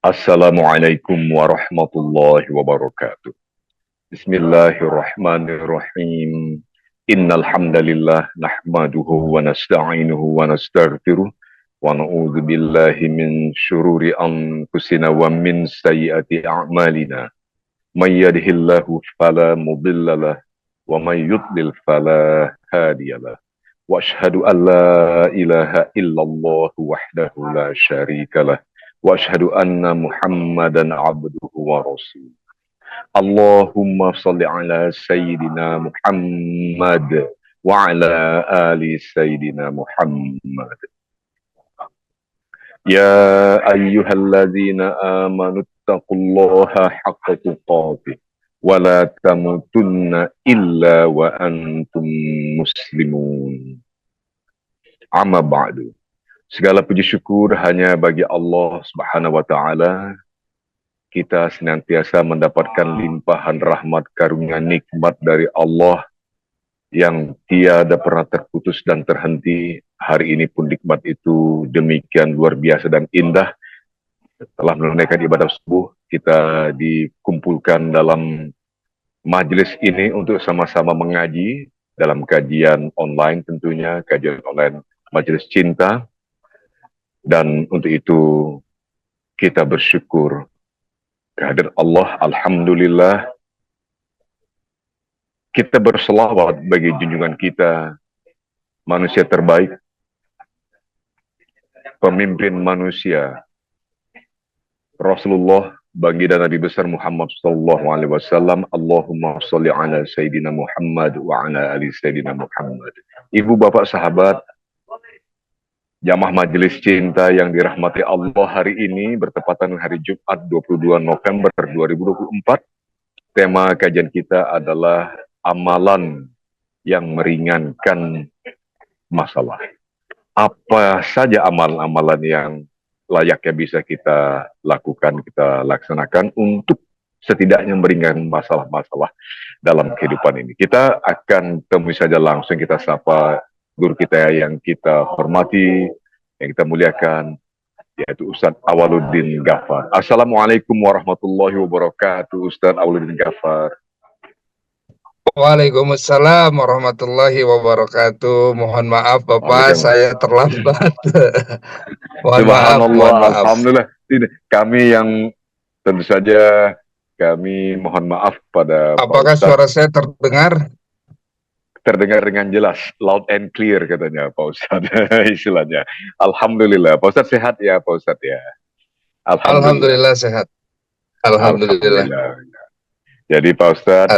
Assalamualaikum warahmatullahi wabarakatuh. Bismillahirrahmanirrahim. Innal hamdalillah nahmaduhu wa nasta'inuhu wa nastaghfiruh wa na'udzu billahi min syururi anfusina wa min sayyiati a'malina. May yahdihillahu fala mudhillalah wa may yudlil fala hadiyalah. Wa asyhadu an la ilaha illallah wahdahu la syarikalah. Wa asyhadu anna Muhammadan abduhu wa rasuluh. Allahumma salli ala Sayyidina Muhammad wa ala ali Sayyidina Muhammad. Ya ayyuhalladzina amanu taqullaha haqqa tuqatih wa la tamutunna illa wa antum muslimun. Amma ba'du. Segala puji syukur hanya bagi Allah Subhanahu wa taala. Kita senantiasa mendapatkan limpahan rahmat karunia nikmat dari Allah yang tiada pernah terputus dan terhenti. Hari ini pun nikmat itu demikian luar biasa dan indah. Setelah menunaikan ibadah subuh, kita dikumpulkan dalam majelis ini untuk sama-sama mengaji dalam kajian online tentunya, kajian online Majelis Cinta. Dan untuk itu kita bersyukur kehadirat Allah. Alhamdulillah kita berselawat bagi junjungan kita, manusia terbaik, pemimpin manusia, Rasulullah, baginda Nabi besar Muhammad sallallahu alaihi wasallam. Allahumma sholli ala Sayyidina Muhammad wa ala ali Sayyidina Muhammad. Ibu bapak sahabat jamaah Majelis Cinta yang dirahmati Allah, hari ini bertepatan hari Jumat 22 November 2024. Tema kajian kita adalah amalan yang meringankan masalah. Apa saja amalan-amalan yang layaknya bisa kita lakukan, kita laksanakan untuk setidaknya meringankan masalah-masalah dalam kehidupan ini. Kita akan temui saja langsung, kita sapa guru kita yang kita hormati, yang kita muliakan, yaitu Ustadz Awaluddin Ghaffar. Assalamualaikum warahmatullahi wabarakatuh, Ustadz Awaluddin Ghaffar. Waalaikumsalam warahmatullahi wabarakatuh. Mohon maaf Bapak, saya terlambat. Mohon maaf. Alhamdulillah. Kami yang tentu saja kami mohon maaf pada Apakah suara saya terdengar? Terdengar dengan jelas, loud and clear katanya Pak Ustadz. Istilahnya. Alhamdulillah. Pak Ustadz sehat ya Pak Ustadz ya? Alhamdulillah sehat. Alhamdulillah. Jadi Pak Ustadz,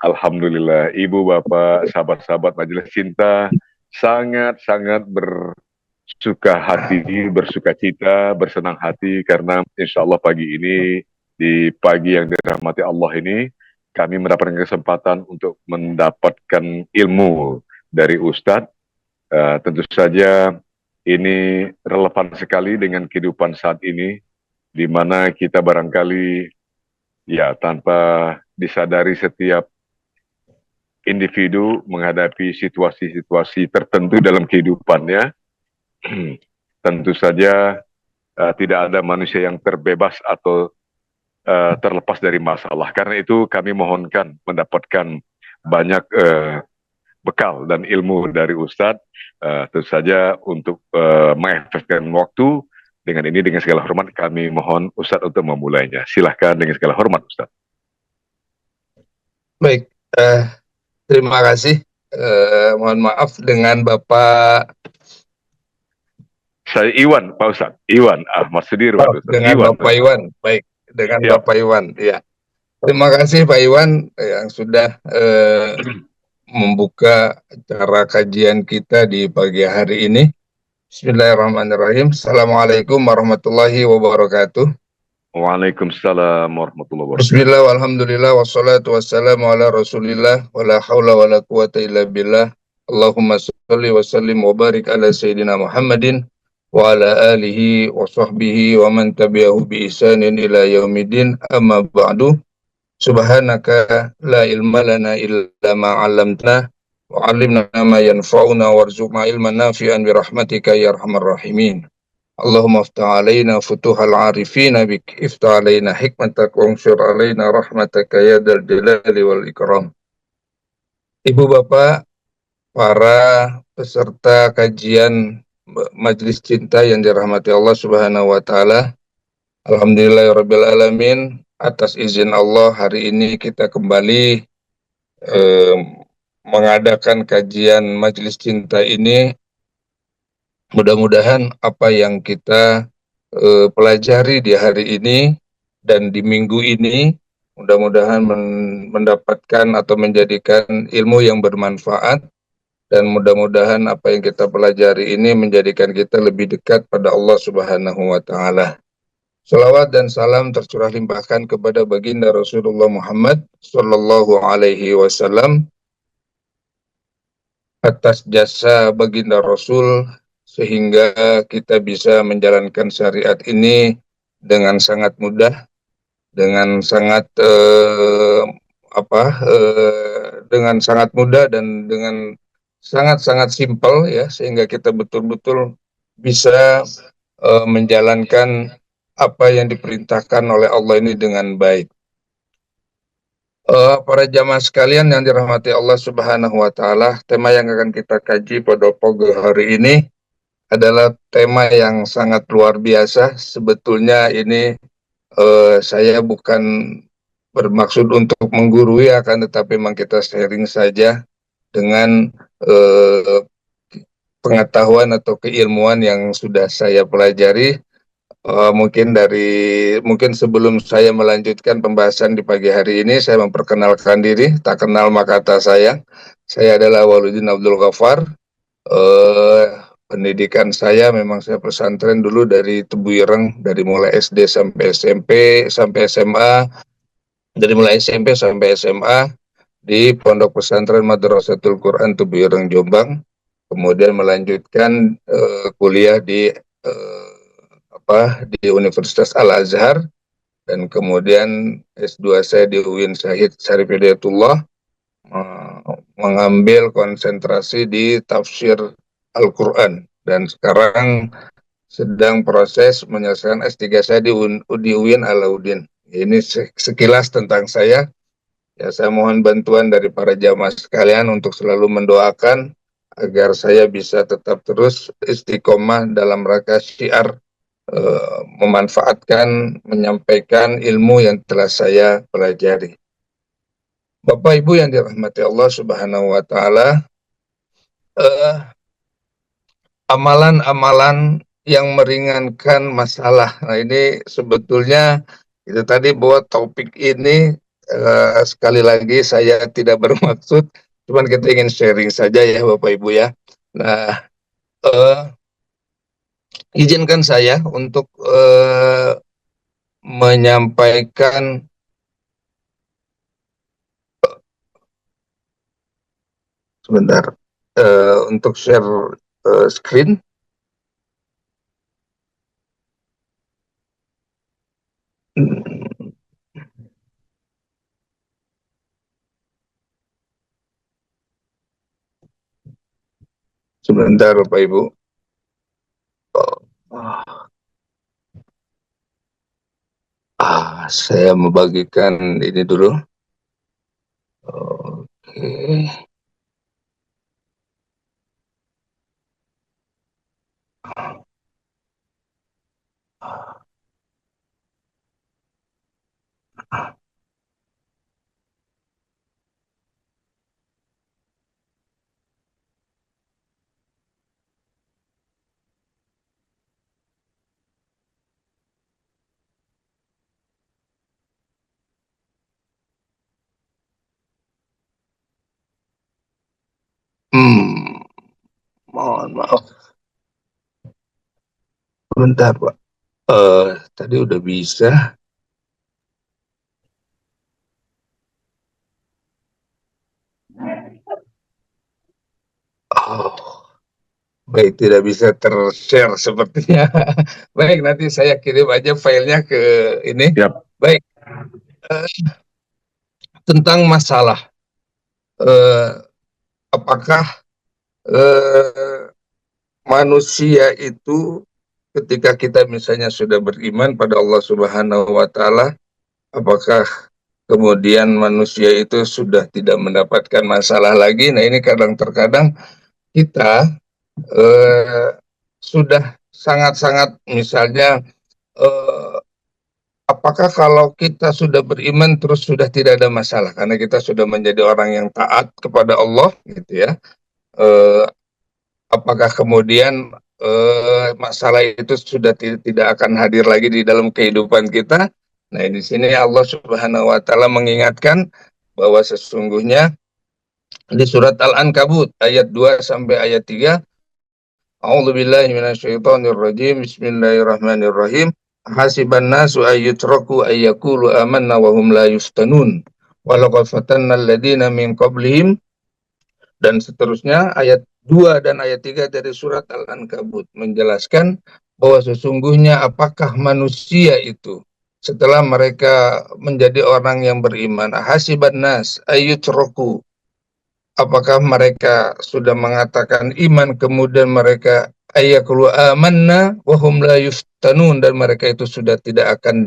Alhamdulillah, Ibu, Bapak, sahabat-sahabat Majelis Cinta sangat-sangat bersuka hati, bersuka cita, bersenang hati karena insya Allah pagi ini, di pagi yang dirahmati Allah ini, kami mendapatkan kesempatan untuk mendapatkan ilmu dari Ustadz. Tentu saja ini relevan sekali dengan kehidupan saat ini, di mana kita barangkali ya tanpa disadari setiap individu menghadapi situasi-situasi tertentu dalam kehidupannya. Tentu saja tidak ada manusia yang terbebas atau terlepas dari masalah. Karena itu kami mohonkan mendapatkan banyak bekal dan ilmu dari Ustadz. Tentu saja untuk mengefektifkan waktu. Dengan ini, dengan segala hormat, kami mohon Ustadz untuk memulainya. Silahkan dengan segala hormat, Ustadz. Baik, terima kasih. Mohon maaf dengan Bapak. Saya Iwan, Pak Ustadz. Iwan Ahmad Sudirman. Dengan Iwan, Bapak Iwan. Baik, dengan ya. Bapak Iwan. Ya. Terima kasih Pak Iwan yang sudah membuka acara kajian kita di pagi hari ini. Bismillahirrahmanirrahim. Assalamualaikum warahmatullahi wabarakatuh. Waalaikumsalam warahmatullahi wabarakatuh. Bismillah, walhamdulillah, wassalatu wassalamu ala rasulillah, wa la hawla wa la quwata illa billah. Allahumma salli wa sallim wa barik ala Sayyidina Muhammadin wa ala alihi wa sahbihi wa man tabi'ahu bi ihsanin ila yaumidin. Amma ba'du. Subhanaka la ilma lana illa ma 'allamtana wa 'allimna ma yanfa'una warzuqna ilman nafi'an bi rahmatika ya arhamar rahimin. Allahumma aftah alaina futuhal arifina bik, iftah alaina hikmatak, wansur alaina rahmataka ya dal jalali wal ikram. Ibu bapak, para peserta kajian Majelis Cinta yang dirahmati Allah Subhanahu wa taala. Alhamdulillahirabbil alamin, atas izin Allah hari ini kita kembali eh, mengadakan kajian Majelis Cinta ini. Mudah-mudahan apa yang kita pelajari di hari ini dan di minggu ini, mudah-mudahan mendapatkan atau menjadikan ilmu yang bermanfaat, dan mudah-mudahan apa yang kita pelajari ini menjadikan kita lebih dekat pada Allah Subhanahu wa taala. Salawat dan salam tercurah limpahkan kepada baginda Rasulullah Muhammad sallallahu alaihi wasallam atas jasa baginda Rasul sehingga kita bisa menjalankan syariat ini dengan sangat mudah, dengan sangat dengan sangat mudah dan dengan sangat-sangat simpel ya, sehingga kita betul-betul bisa menjalankan apa yang diperintahkan oleh Allah ini dengan baik. Para jamaah sekalian yang dirahmati Allah Subhanahu wa taala, tema yang akan kita kaji pada pagi hari ini adalah tema yang sangat luar biasa. Sebetulnya ini saya bukan bermaksud untuk menggurui, akan tetapi memang kita sharing saja dengan pengetahuan atau keilmuan yang sudah saya pelajari. Mungkin sebelum saya melanjutkan pembahasan di pagi hari ini, saya memperkenalkan diri. Tak kenal maka tak sayang. Saya adalah Waluddin Abdul Ghaffar. Eh, Pendidikan saya memang saya pesantren dulu dari Tebu Ireng, dari mulai SD sampai SMP sampai SMA, dari mulai SMP sampai SMA di Pondok Pesantren Madrasatul Quran Tebu Ireng Jombang. Kemudian melanjutkan kuliah di Universitas Al Azhar, dan kemudian S2 saya di UIN Syahid Syarif Hidayatullah, mengambil konsentrasi di tafsir Al-Quran, dan sekarang sedang proses menyelesaikan S3 saya di UIN Alauddin. Ini sekilas tentang saya. Ya, saya mohon bantuan dari para jamaah sekalian untuk selalu mendoakan agar saya bisa tetap terus istiqomah dalam rangka syiar memanfaatkan, menyampaikan ilmu yang telah saya pelajari. Bapak Ibu yang dirahmati Allah Subhanahu wa taala, amalan-amalan yang meringankan masalah. Nah, ini sebetulnya itu tadi bahwa topik ini sekali lagi saya tidak bermaksud, cuman kita ingin sharing saja ya Bapak Ibu ya. Nah, izinkan saya untuk menyampaikan sebentar, untuk share screen. Sebentar Bapak Ibu. Saya membagikan ini dulu. Oke. Mohon maaf. Bentar, Pak. Tadi udah bisa. Oh, baik, tidak bisa ter-share sepertinya. Baik, nanti saya kirim aja filenya ke ini. Siap. Baik, tentang masalah apakah manusia itu ketika kita misalnya sudah beriman pada Allah Subhanahu wa taala, apakah kemudian manusia itu sudah tidak mendapatkan masalah lagi? Nah, ini kadang-terkadang kita sudah sangat-sangat misalnya, eh, apakah kalau kita sudah beriman terus sudah tidak ada masalah karena kita sudah menjadi orang yang taat kepada Allah gitu ya. Eh, apakah kemudian masalah itu sudah tidak akan hadir lagi di dalam kehidupan kita? Nah, di sini Allah Subhanahu wa taala mengingatkan bahwa sesungguhnya di surat Al-Ankabut ayat 2 sampai ayat 3, A'udzubillahi minasyaitonirrajim. Bismillahirrahmanirrahim. Hasiban nasu ayyutraku ayyakulu amanna wa hum la yuftanun. Walaqad fatanna alladziina min qablihim, dan seterusnya ayat 2 dan ayat 3 dari surat Al-Ankabut menjelaskan bahwa sesungguhnya apakah manusia itu setelah mereka menjadi orang yang beriman, hasiban nas ayyutraku, apakah mereka sudah mengatakan iman kemudian mereka ayakulu amanna wahum la yuftanun, dan mereka itu sudah tidak akan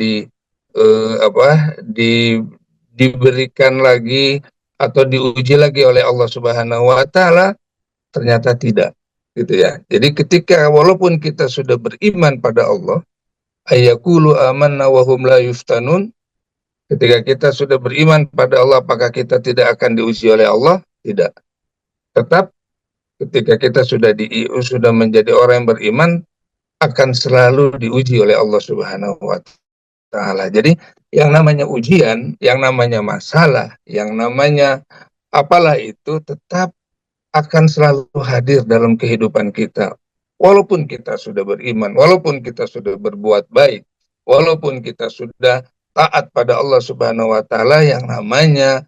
diberikan lagi atau diuji lagi oleh Allah Subhanahu wa taala? Ternyata tidak, gitu ya. Jadi ketika walaupun kita sudah beriman pada Allah, ayakulu amanna wahum la yuftanun, ketika kita sudah beriman pada Allah, apakah kita tidak akan diuji oleh Allah? Tidak. Tetap ketika kita sudah menjadi orang yang beriman, akan selalu diuji oleh Allah Subhanahu wa taala. Jadi yang namanya ujian, yang namanya masalah, yang namanya apalah itu tetap akan selalu hadir dalam kehidupan kita. Walaupun kita sudah beriman, walaupun kita sudah berbuat baik, walaupun kita sudah taat pada Allah Subhanahu wa taala, yang namanya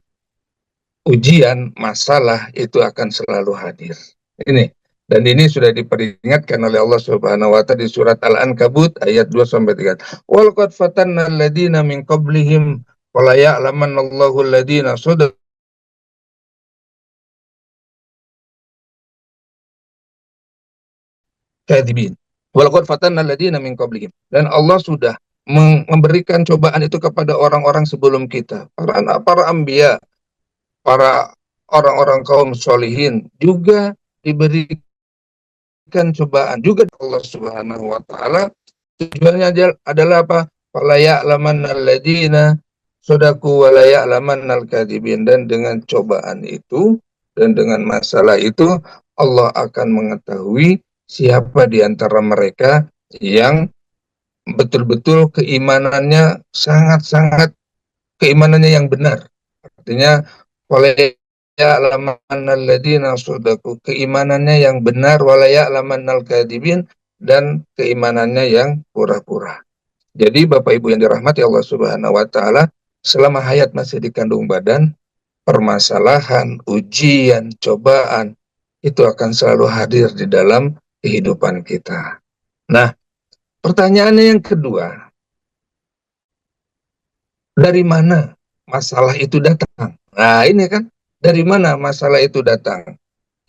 ujian, masalah itu akan selalu hadir. Ini, dan ini sudah diperingatkan oleh Allah Subhanahu wa taala di surat Al-Ankabut ayat 2 sampai 3. Wal qad fatanna alladziina min qablihim wa la ya'lamanna Allahu alladziina sadaqu kadzibin. Wal qad fatanna alladziina min qablihim. Dan Allah sudah memberikan cobaan itu kepada orang-orang sebelum kita, para anbiya, para orang-orang kaum solihin juga diberikan cobaan juga Allah Subhanahu wa taala. Tujuannya adalah apa? Fala ya'lamannal ladzina shadaku wa la ya'lamannal kadzibin. Dan dengan cobaan itu dan dengan masalah itu Allah akan mengetahui siapa di antara mereka yang betul-betul keimanannya sangat-sangat, keimanannya yang benar. Artinya oleh ya'lamannal ladzina shadaku, keimanannya yang benar, wala ya'lamannal kadzibin, dan keimanannya yang pura-pura. Jadi Bapak Ibu yang dirahmati Allah Subhanahu wa taala, selama hayat masih di kandung badan, permasalahan, ujian, cobaan itu akan selalu hadir di dalam kehidupan kita. Nah, pertanyaannya yang kedua, dari mana masalah itu datang? Nah, ini kan, dari mana masalah itu datang?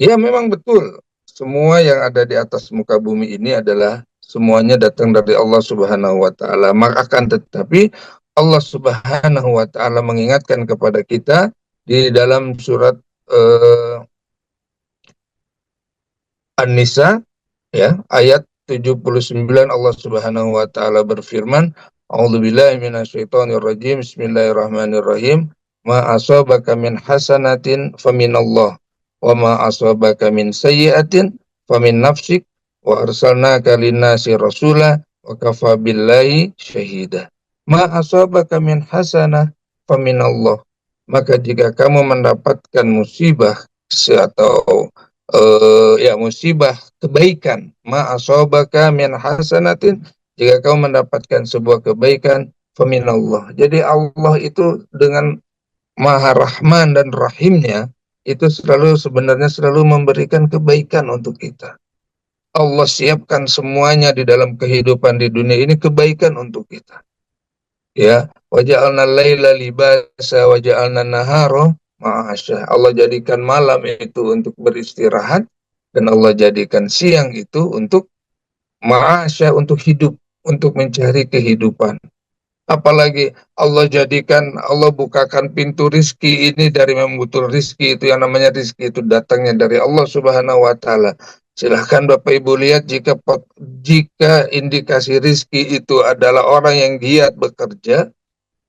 Ya, memang betul. Semua yang ada di atas muka bumi ini adalah semuanya datang dari Allah Subhanahu wa taala. Maka akan tetapi Allah Subhanahu wa taala mengingatkan kepada kita di dalam surat An-Nisa ya, ayat 79, Allah Subhanahu wa taala berfirman, A'udzubillahi minasyaitonirrajim. Bismillahirrahmanirrahim. Ma asabaka min hasanatin faminallah wa ma asabaka min sayyi'atin famin nafsik wa arsalnaka linnasi rasula wa kafa billahi syahida. Ma asabaka min hasanah faminallah. Maka jika kamu mendapatkan musibah atau musibah kebaikan, ma asabaka min hasanatin, jika kamu mendapatkan sebuah kebaikan, faminallah. Jadi Allah itu dengan Maha Rahman dan Rahimnya itu sebenarnya selalu memberikan kebaikan untuk kita. Allah siapkan semuanya di dalam kehidupan di dunia ini kebaikan untuk kita. Ya, waja'alna laila libasa waja'alna nahara ma'asya. Allah jadikan malam itu untuk beristirahat dan Allah jadikan siang itu untuk ma'asya, untuk hidup, untuk mencari kehidupan. Apalagi Allah bukakan pintu rizki ini dari membutul rizki itu, yang namanya rizki itu datangnya dari Allah Subhanahu wa Ta'ala. Silahkan Bapak Ibu lihat, jika indikasi rizki itu adalah orang yang giat bekerja,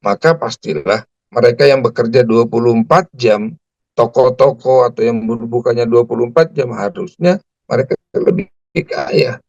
maka pastilah mereka yang bekerja 24 jam, toko-toko atau yang berbukanya 24 jam, harusnya mereka lebih kaya.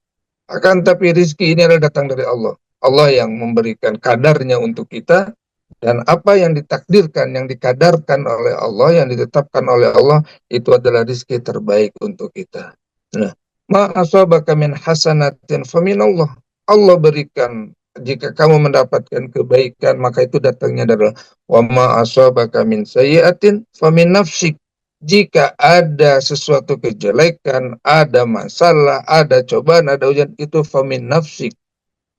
Akan tapi rizki ini adalah datang dari Allah. Allah yang memberikan kadarnya untuk kita, dan apa yang ditakdirkan, yang dikadarkan oleh Allah, yang ditetapkan oleh Allah, itu adalah rizki terbaik untuk kita. Nah, ma asabaka min hasanatin faminallah. Allah berikan, jika kamu mendapatkan kebaikan, maka itu datangnya dari Allah. Wa ma asabaka min sayyi'atin famin nafsik. Jika ada sesuatu kejelekan, ada masalah, ada cobaan, ada ujian, itu famin nafsik,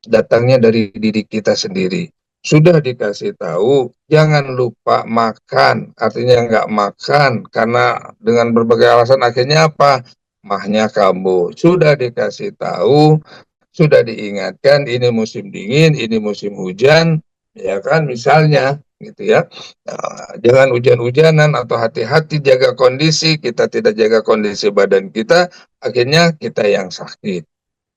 datangnya dari diri kita sendiri. Sudah dikasih tahu, jangan lupa makan. Artinya nggak makan, karena dengan berbagai alasan akhirnya apa? Mahnya kambuh. Sudah dikasih tahu, sudah diingatkan, ini musim dingin, ini musim hujan, ya kan, misalnya gitu ya. Nah, jangan hujan-hujanan, atau hati-hati jaga kondisi, kita tidak jaga kondisi badan kita, akhirnya kita yang sakit.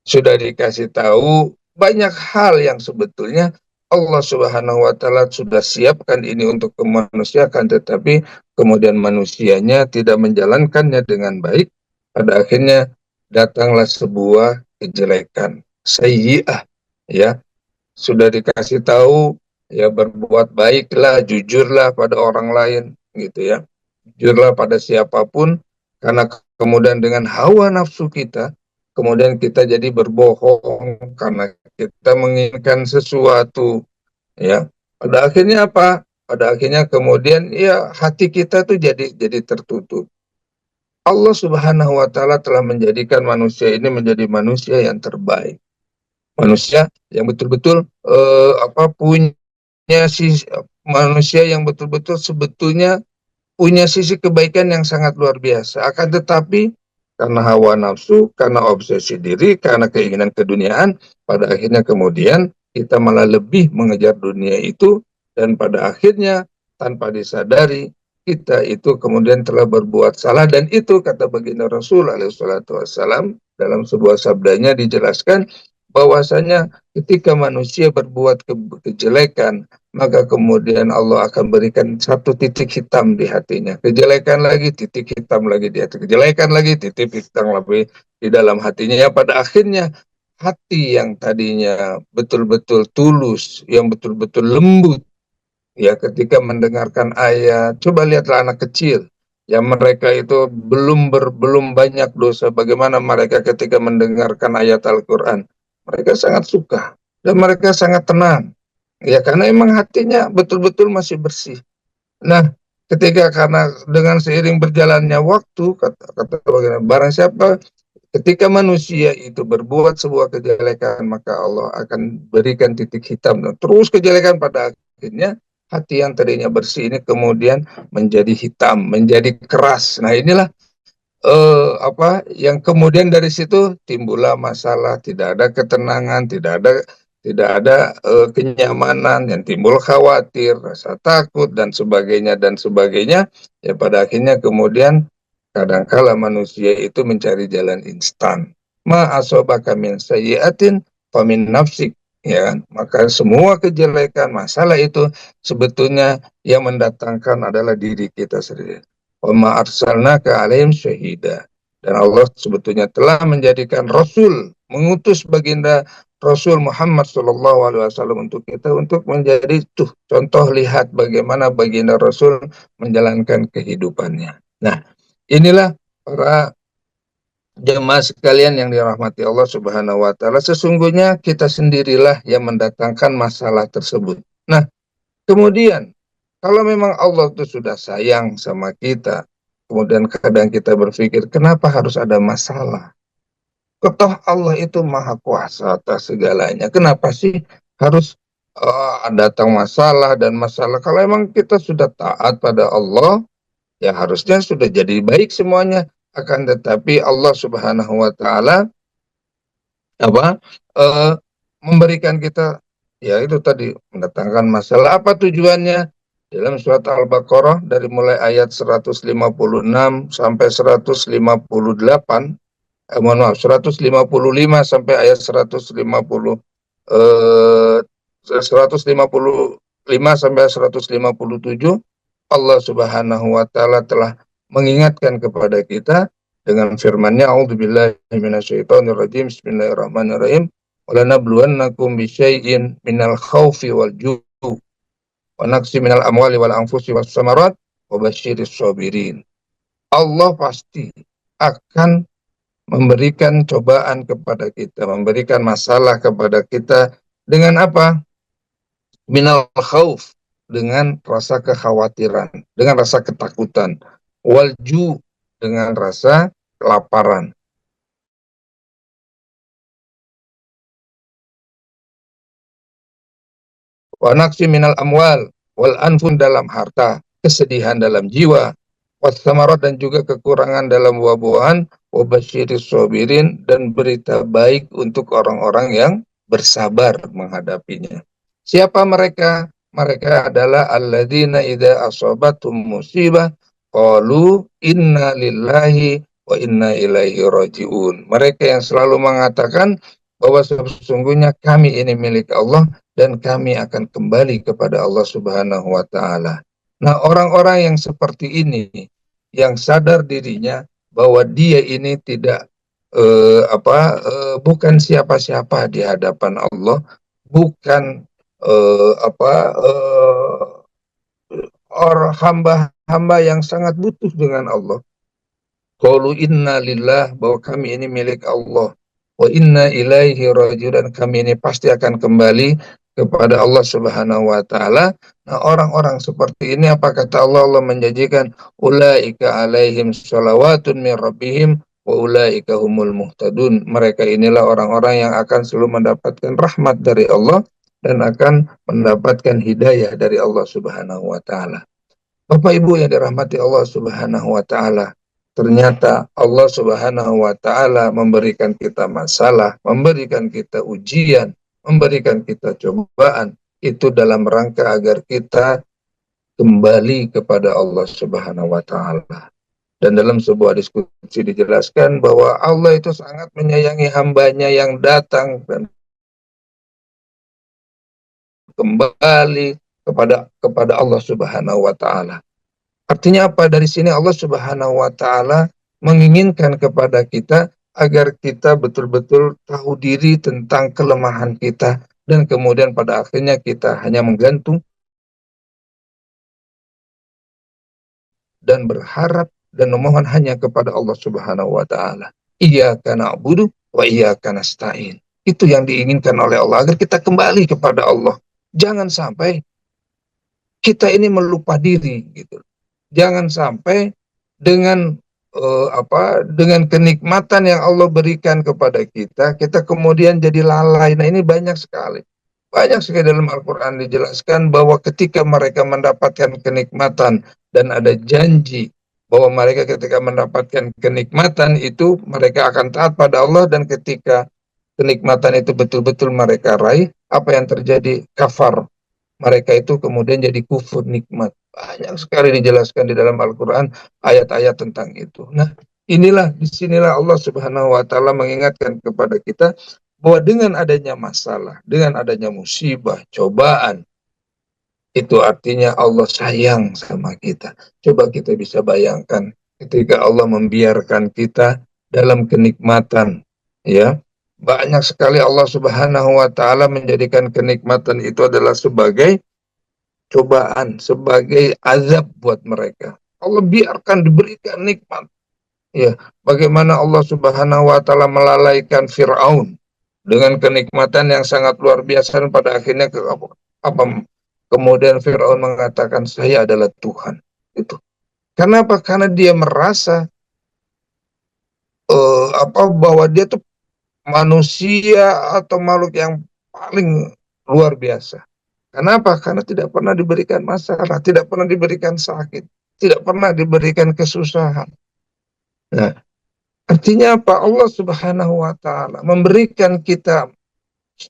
Sudah dikasih tahu banyak hal yang sebetulnya Allah Subhanahu wa Ta'ala sudah siapkan ini untuk kemanusiaan, tetapi kemudian manusianya tidak menjalankannya dengan baik. Pada akhirnya datanglah sebuah kejelekan, sayyi'ah, ya. Sudah dikasih tahu, ya, berbuat baiklah, jujurlah pada orang lain, gitu ya. Jujurlah pada siapapun, karena kemudian dengan hawa nafsu kita, kemudian kita jadi berbohong karena kita menginginkan sesuatu, ya. Pada akhirnya apa? Pada akhirnya kemudian ya hati kita tuh jadi tertutup. Allah Subhanahu wa Ta'ala telah menjadikan manusia ini menjadi manusia yang terbaik. Manusia yang betul-betul punya sisi, manusia yang betul-betul sebetulnya punya sisi kebaikan yang sangat luar biasa. Akan tetapi karena hawa nafsu, karena obsesi diri, karena keinginan keduniaan, pada akhirnya kemudian kita malah lebih mengejar dunia itu, dan pada akhirnya tanpa disadari kita itu kemudian telah berbuat salah. Dan itu kata baginda Rasul alaihissalam dalam sebuah sabdanya dijelaskan bahwasanya ketika manusia berbuat kejelekan, maka kemudian Allah akan berikan satu titik hitam di hatinya. Kejelekan lagi, titik hitam lagi di hati. Kejelekan lagi, titik hitam lagi di dalam hatinya. Ya, pada akhirnya hati yang tadinya betul-betul tulus, yang betul-betul lembut, ya, ketika mendengarkan ayat, coba lihatlah anak kecil, yang mereka itu belum banyak dosa, bagaimana mereka ketika mendengarkan ayat Al-Quran, mereka sangat suka dan mereka sangat tenang, ya, karena emang hatinya betul-betul masih bersih. Nah, karena dengan seiring berjalannya waktu, kata barang siapa ketika manusia itu berbuat sebuah kejelekan, maka Allah akan berikan titik hitam, dan terus kejelekan. Pada akhirnya hati yang tadinya bersih ini kemudian menjadi hitam, menjadi keras. Nah, inilah yang kemudian dari situ timbullah masalah, tidak ada ketenangan, tidak ada kenyamanan, yang timbul khawatir, rasa takut, dan sebagainya. Ya, pada akhirnya kemudian kadangkala manusia itu mencari jalan instan. Ma asobaka min sayyi'atin famin nafsik, ya kan? Maka semua kejelekan, masalah itu sebetulnya yang mendatangkan adalah diri kita sendiri. Wa ma arsalnaka alaihim syahida. Dan Allah sebetulnya telah menjadikan Rasul, mengutus baginda Rasul Muhammad SAW untuk kita, untuk menjadi contoh, lihat bagaimana baginda Rasul menjalankan kehidupannya. Nah, inilah para jemaah sekalian yang dirahmati Allah Subhanahu wa Ta'ala, sesungguhnya kita sendirilah yang mendatangkan masalah tersebut. Nah, kemudian kalau memang Allah itu sudah sayang sama kita, kemudian kadang kita berpikir, kenapa harus ada masalah? Toh Allah itu maha kuasa atas segalanya. Kenapa sih harus datang masalah dan masalah? Kalau memang kita sudah taat pada Allah, ya harusnya sudah jadi baik semuanya. Akan tetapi Allah Subhanahu wa Ta'ala apa memberikan kita, ya itu tadi, mendatangkan masalah. Apa tujuannya? Dalam surat Al-Baqarah dari mulai ayat 156 sampai 158, mohon maaf, 155 sampai ayat 155 sampai 157, Allah Subhanahu wa taala telah mengingatkan kepada kita dengan firman-Nya, A'udzubillahi minasyaitonirrajim, Bismillahirrahmanirrahim, walanabluwannakum bisyai'in minal khaufi wal ju'i wa naqsi minal amwali wal anfusi was samarat wa basyiris sabirin. Allah pasti akan memberikan cobaan kepada kita, memberikan masalah kepada kita dengan apa? Minal khauf, dengan rasa kekhawatiran, dengan rasa ketakutan, walju, dengan rasa kelaparan, wanaksi minal amwal wal anfun, dalam harta, kesedihan dalam jiwa, wasamarat, dan juga kekurangan dalam buah-buahan, wabasyiris sobirin, dan berita baik untuk orang-orang yang bersabar menghadapinya. Siapa mereka? Mereka adalah alladzina idza asabatum musibah qalu inna lillahi wa inna ilaihi rajiun. Mereka yang selalu mengatakan bahwa sesungguhnya kami ini milik Allah dan kami akan kembali kepada Allah Subhanahu wa taala. Nah, orang-orang yang seperti ini, yang sadar dirinya bahwa dia ini tidak bukan siapa-siapa di hadapan Allah, bukan orang hamba-hamba yang sangat butuh dengan Allah. Qalu inna lillah, bahwa kami ini milik Allah, wa inna ilaihi rajiun, dan kami ini pasti akan kembali kepada Allah Subhanahu wa taala. Nah, orang-orang seperti ini, apa kata Allah? Allah menjanjikan, ulaika alaihim shalawatun min rabbihim wa ulaika humul muhtadun. Mereka inilah orang-orang yang akan selalu mendapatkan rahmat dari Allah dan akan mendapatkan hidayah dari Allah Subhanahu wa taala. Bapak Ibu yang dirahmati Allah Subhanahu wa taala, ternyata Allah Subhanahu wa taala memberikan kita masalah, memberikan kita ujian, memberikan kita cobaan, itu dalam rangka agar kita kembali kepada Allah Subhanahu wa taala. Dan dalam sebuah diskusi dijelaskan bahwa Allah itu sangat menyayangi hambanya yang datang dan kembali kepada Allah Subhanahu wa taala. Artinya apa? Dari sini Allah Subhanahu wa taala menginginkan kepada kita agar kita betul-betul tahu diri tentang kelemahan kita, dan kemudian pada akhirnya kita hanya menggantung dan berharap dan memohon hanya kepada Allah Subhanahu wa taala. Iyyaka na'budu wa iyyaka nasta'in. Itu yang diinginkan oleh Allah, agar kita kembali kepada Allah. Jangan sampai kita ini melupa diri gitu. Jangan sampai dengan dengan kenikmatan yang Allah berikan kepada kita, kita kemudian jadi lalai. Nah, ini banyak sekali. Banyak sekali dalam Al-Quran dijelaskan bahwa ketika mereka mendapatkan kenikmatan dan ada janji bahwa mereka ketika mendapatkan kenikmatan itu mereka akan taat pada Allah, dan ketika kenikmatan itu betul-betul mereka raih, apa yang terjadi? Kafar. Mereka itu kemudian jadi kufur nikmat. Banyak sekali dijelaskan di dalam Al-Quran ayat-ayat tentang itu. Nah, disinilah Allah Subhanahu wa taala mengingatkan kepada kita bahwa dengan adanya masalah, dengan adanya musibah, cobaan, itu artinya Allah sayang sama kita. Coba kita bisa bayangkan ketika Allah membiarkan kita dalam kenikmatan, ya. Banyak sekali Allah Subhanahu wa taala menjadikan kenikmatan itu adalah sebagai cobaan, sebagai azab buat mereka. Allah biarkan diberikan nikmat. Ya, bagaimana Allah Subhanahu wa taala melalaikan Firaun dengan kenikmatan yang sangat luar biasa, dan pada akhirnya apa kemudian Firaun mengatakan saya adalah Tuhan. Itu. Kenapa? Karena dia merasa bahwa dia tuh manusia atau makhluk yang paling luar biasa. Kenapa? Karena tidak pernah diberikan masalah, tidak pernah diberikan sakit, tidak pernah diberikan kesusahan. Nah, Artinya apa? Allah Subhanahu wa taala memberikan kita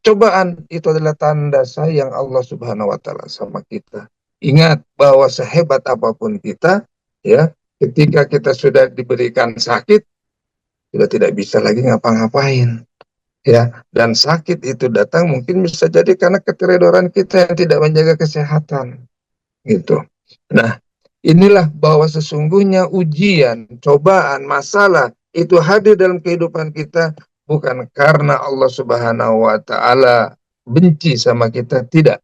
cobaan, itu adalah tanda sayang Allah Subhanahu wa taala sama kita. Ingat bahwa sehebat apapun kita, ya, ketika kita sudah diberikan sakit, sudah tidak bisa lagi ngapa-ngapain. Ya, dan sakit itu datang mungkin bisa jadi karena keteledoran kita yang tidak menjaga kesehatan, gitu. Nah, inilah bahwa sesungguhnya ujian, cobaan, masalah itu hadir dalam kehidupan kita bukan karena Allah Subhanahu wa taala benci sama kita, tidak.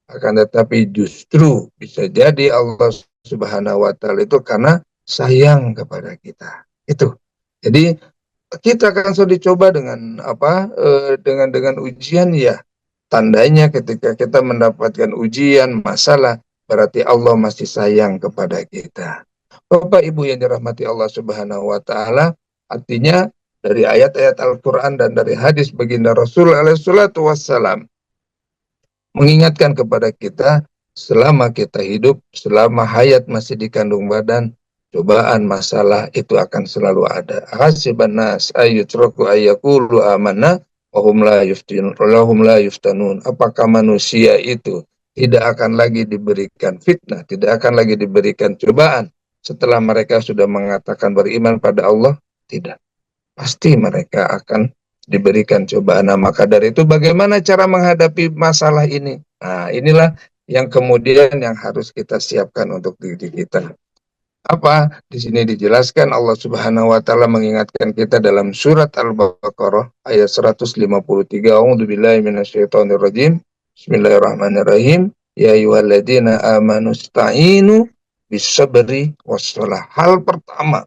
Akan tetapi justru bisa jadi Allah Subhanahu wa taala itu karena sayang kepada kita. Itu. Jadi kita akan selalu dicoba dengan apa? Dengan ujian, ya. Tandanya ketika kita mendapatkan ujian, masalah, berarti Allah masih sayang kepada kita. Bapak Ibu yang dirahmati Allah Subhanahu wa taala, artinya dari ayat-ayat Al-Qur'an dan dari hadis baginda Rasul alaihi salatu wassalam mengingatkan kepada kita selama kita hidup, selama hayat masih dikandung badan, cobaan masalah itu akan selalu ada. Hasiban nas ayyutraku ayyakulu amanna wahum la yuftanun. Apakah manusia itu tidak akan lagi diberikan fitnah, tidak akan lagi diberikan cobaan setelah mereka sudah mengatakan beriman pada Allah? Tidak. Pasti mereka akan diberikan cobaan. Nah, maka dari itu bagaimana cara menghadapi masalah ini? Nah, inilah yang kemudian yang harus kita siapkan untuk diri kita. Apa? Di sini dijelaskan Allah Subhanahu wa taala mengingatkan kita dalam surat Al-Baqarah ayat 153. A'udzubillahi minasyaitonirrajim. Bismillahirrahmanirrahim. Ya ayyuhalladzina amanu ista'inu bis-sabri was-shalah. Hal pertama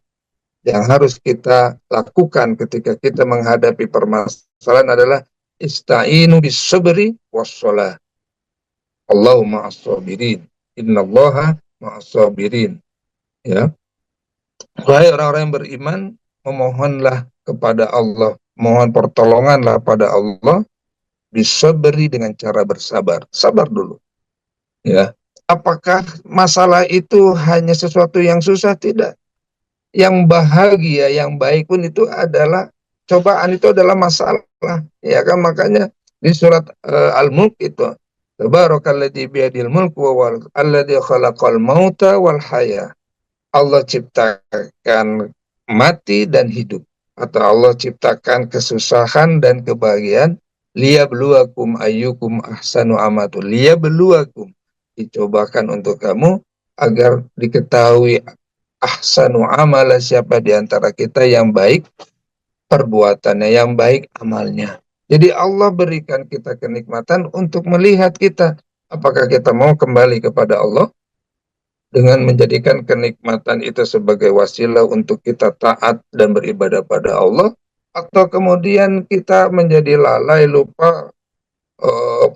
yang harus kita lakukan ketika kita menghadapi permasalahan adalah ista'inu bis-sabri was-shalah. Allahumma as-sabirin. Innallaha ma'as-sabirin. Ya. Wahai orang-orang yang beriman, memohonlah kepada Allah, mohon pertolonganlah pada Allah, bisabri dengan cara bersabar. Sabar dulu. Ya. Apakah masalah itu hanya sesuatu yang susah? Tidak. Yang bahagia, yang baik pun itu adalah cobaan, itu adalah masalah. Ya kan, makanya di surat Al-Mulk itu, Tabarakalladzi biyadil mulku wa alladzi khalaqal mauta wal haya. Allah ciptakan mati dan hidup, atau Allah ciptakan kesusahan dan kebahagiaan, liyabluwakum ayyukum ahsanu amatul, liyabluwakum, dicobakan untuk kamu agar diketahui ahsanu amala, siapa di antara kita yang baik perbuatannya, yang baik amalnya. Jadi Allah berikan kita kenikmatan untuk melihat kita apakah kita mau kembali kepada Allah dengan menjadikan kenikmatan itu sebagai wasilah untuk kita taat dan beribadah pada Allah, atau kemudian kita menjadi lalai, lupa,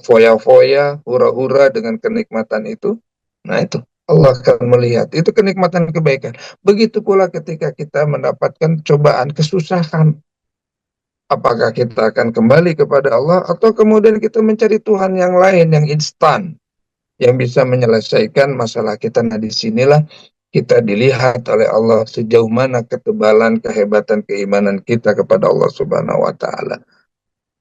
foya-foya, hura-hura dengan kenikmatan itu. Nah, itu Allah akan melihat itu kenikmatan kebaikan. Begitu pula ketika kita mendapatkan cobaan, kesusahan, apakah kita akan kembali kepada Allah atau kemudian kita mencari Tuhan yang lain, yang instan, yang bisa menyelesaikan masalah kita. Nah, disinilah kita dilihat oleh Allah sejauh mana ketebalan, kehebatan keimanan kita kepada Allah Subhanahu wa taala.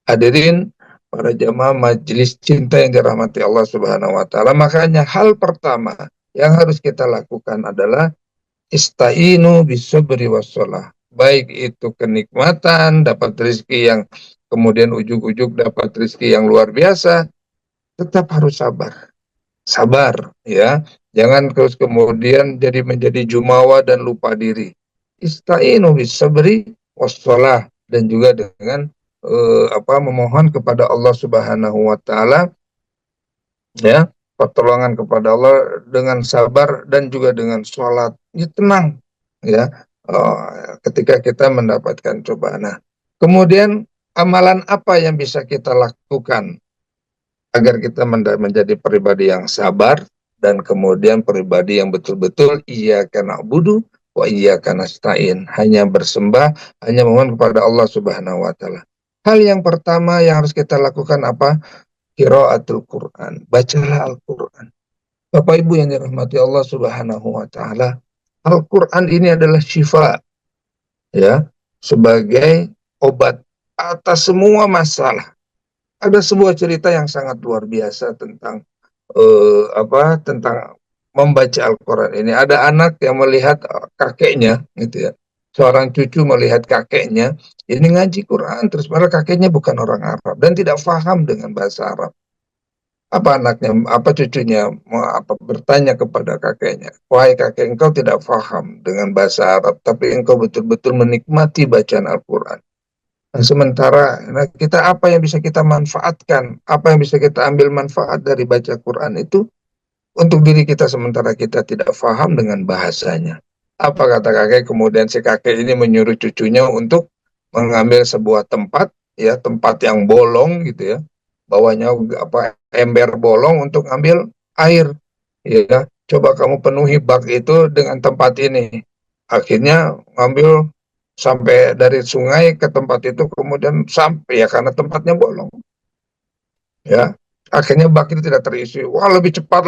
Hadirin para jamaah majelis cinta yang dirahmati Allah Subhanahu wa taala, makanya hal pertama yang harus kita lakukan adalah istainu bisabri wassalah. Baik itu kenikmatan, dapat rezeki yang kemudian ujuk-ujuk dapat rezeki yang luar biasa, tetap harus sabar. Sabar, ya. Jangan terus kemudian menjadi jumawa dan lupa diri. Istainu bisabri wassalah, dan juga dengan memohon kepada Allah Subhanahu wa taala, ya, pertolongan kepada Allah dengan sabar dan juga dengan sholat. Ya, tenang, ya, ketika kita mendapatkan cobaan. Nah, kemudian amalan apa yang bisa kita lakukan agar kita menjadi pribadi yang sabar dan kemudian pribadi yang betul-betul iyyaka na'budu wa iyyaka nasta'in, hanya bersembah, hanya memohon kepada Allah Subhanahu wa taala. Hal yang pertama yang harus kita lakukan apa? Qiraatul Quran. Bacalah Al-Quran. Bapak Ibu yang dirahmati Allah Subhanahu wa taala, Al-Quran ini adalah syifa, ya. sebagai obat atas semua masalah. Ada sebuah cerita yang sangat luar biasa tentang tentang membaca Al-Quran ini. Ada anak yang melihat kakeknya, gitu ya. Seorang cucu melihat kakeknya ini ngaji Quran terus, padahal kakeknya bukan orang Arab dan tidak paham dengan bahasa Arab. Apa cucunya bertanya kepada kakeknya, wahai kakek, engkau tidak paham dengan bahasa Arab, tapi engkau betul-betul menikmati bacaan Al-Quran. Nah, sementara kita, apa yang bisa kita manfaatkan, apa yang bisa kita ambil manfaat dari baca Quran itu untuk diri kita, sementara kita tidak paham dengan bahasanya. Apa kata kakek? Kemudian si kakek ini menyuruh cucunya untuk mengambil sebuah tempat, ya, tempat yang bolong gitu ya, bawahnya ember bolong untuk ambil air, ya. Coba kamu penuhi bak itu dengan tempat ini. Akhirnya ngambil sampai dari sungai ke tempat itu, kemudian sampai, ya, karena tempatnya bolong, ya, akhirnya bak itu tidak terisi. Wah, lebih cepat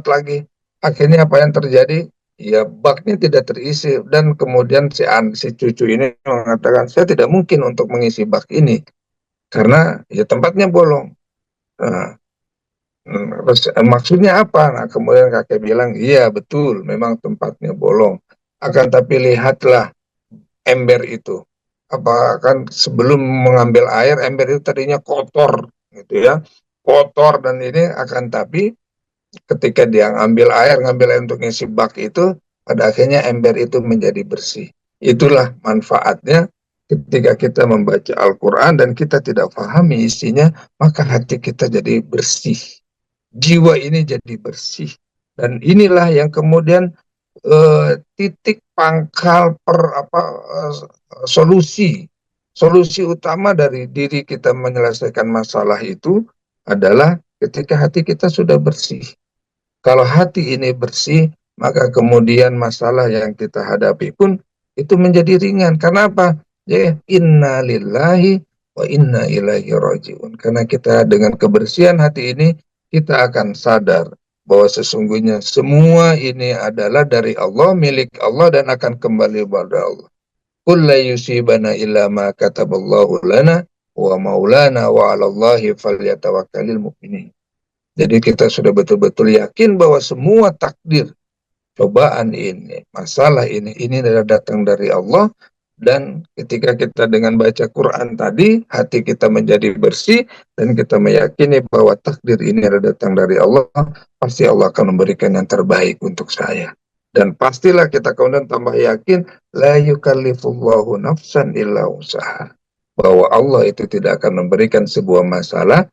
lagi. Akhirnya apa yang terjadi? Ya, baknya tidak terisi, dan kemudian si cucu ini mengatakan, saya tidak mungkin untuk mengisi bak ini karena ya tempatnya bolong. Nah, terus maksudnya apa? Nah, kemudian kakek bilang, iya betul, memang tempatnya bolong. Akan tapi lihatlah ember itu. Apa kan sebelum mengambil air, ember itu tadinya kotor, gitu ya, kotor, dan ini akan tapi ketika dia ngambil air untuk ngisi bak itu, pada akhirnya ember itu menjadi bersih. Itulah manfaatnya ketika kita membaca Al-Quran dan kita tidak pahami isinya, maka hati kita jadi bersih, jiwa ini jadi bersih. Dan inilah yang kemudian titik pangkal solusi solusi utama dari diri kita menyelesaikan masalah itu adalah ketika hati kita sudah bersih. Kalau hati ini bersih, maka kemudian masalah yang kita hadapi pun itu menjadi ringan. Karena apa? Ya, inna lillahi wa inna ilaihi rajiun. Karena kita dengan kebersihan hati ini, kita akan sadar bahwa sesungguhnya semua ini adalah dari Allah, milik Allah, dan akan kembali kepada Allah. Qul la yusibana illa ma kataballahu lana wa maulana wa 'alallahi falyatawakkalul mu'minin. Jadi kita sudah betul-betul yakin bahwa semua takdir, cobaan ini, masalah ini adalah datang dari Allah. Dan ketika kita dengan baca Quran tadi, hati kita menjadi bersih, dan kita meyakini bahwa takdir ini adalah datang dari Allah, pasti Allah akan memberikan yang terbaik untuk saya. Dan pastilah kita kemudian tambah yakin, la yukallifullahu nafsan illa usaha, bahwa Allah itu tidak akan memberikan sebuah masalah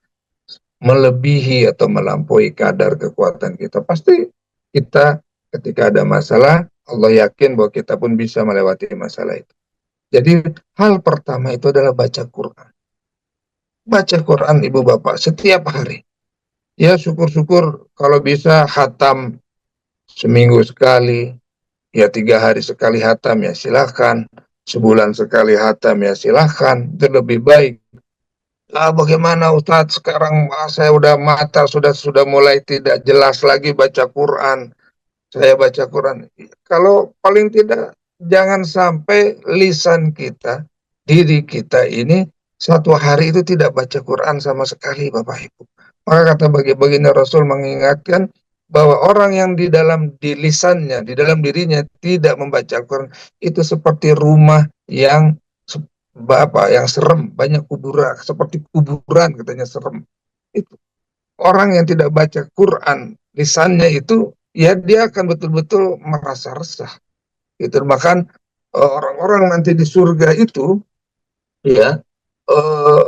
melebihi atau melampaui kadar kekuatan kita. Pasti kita ketika ada masalah, Allah yakin bahwa kita pun bisa melewati masalah itu. Jadi hal pertama itu adalah baca Quran. Baca Quran, ibu bapak, setiap hari. Ya, syukur-syukur kalau bisa hatam seminggu sekali, ya 3 hari sekali hatam, ya silahkan. Sebulan sekali hatam, ya silahkan. Itu lebih baik. Bagaimana Ustadz, sekarang saya udah mata sudah mulai tidak jelas lagi baca Quran. Saya baca Quran. Kalau paling tidak jangan sampai lisan kita, diri kita ini satu hari itu tidak baca Quran sama sekali, Bapak Ibu. Maka kata baginda Rasul mengingatkan bahwa orang yang di lisannya, di dalam dirinya tidak membaca Quran, itu seperti rumah yang yang serem, banyak kuburan, seperti kuburan, katanya serem. Itu orang yang tidak baca Quran, lisannya itu, ya, dia akan betul-betul merasa resah. Gitu. Bahkan orang-orang nanti di surga itu, ya, eh,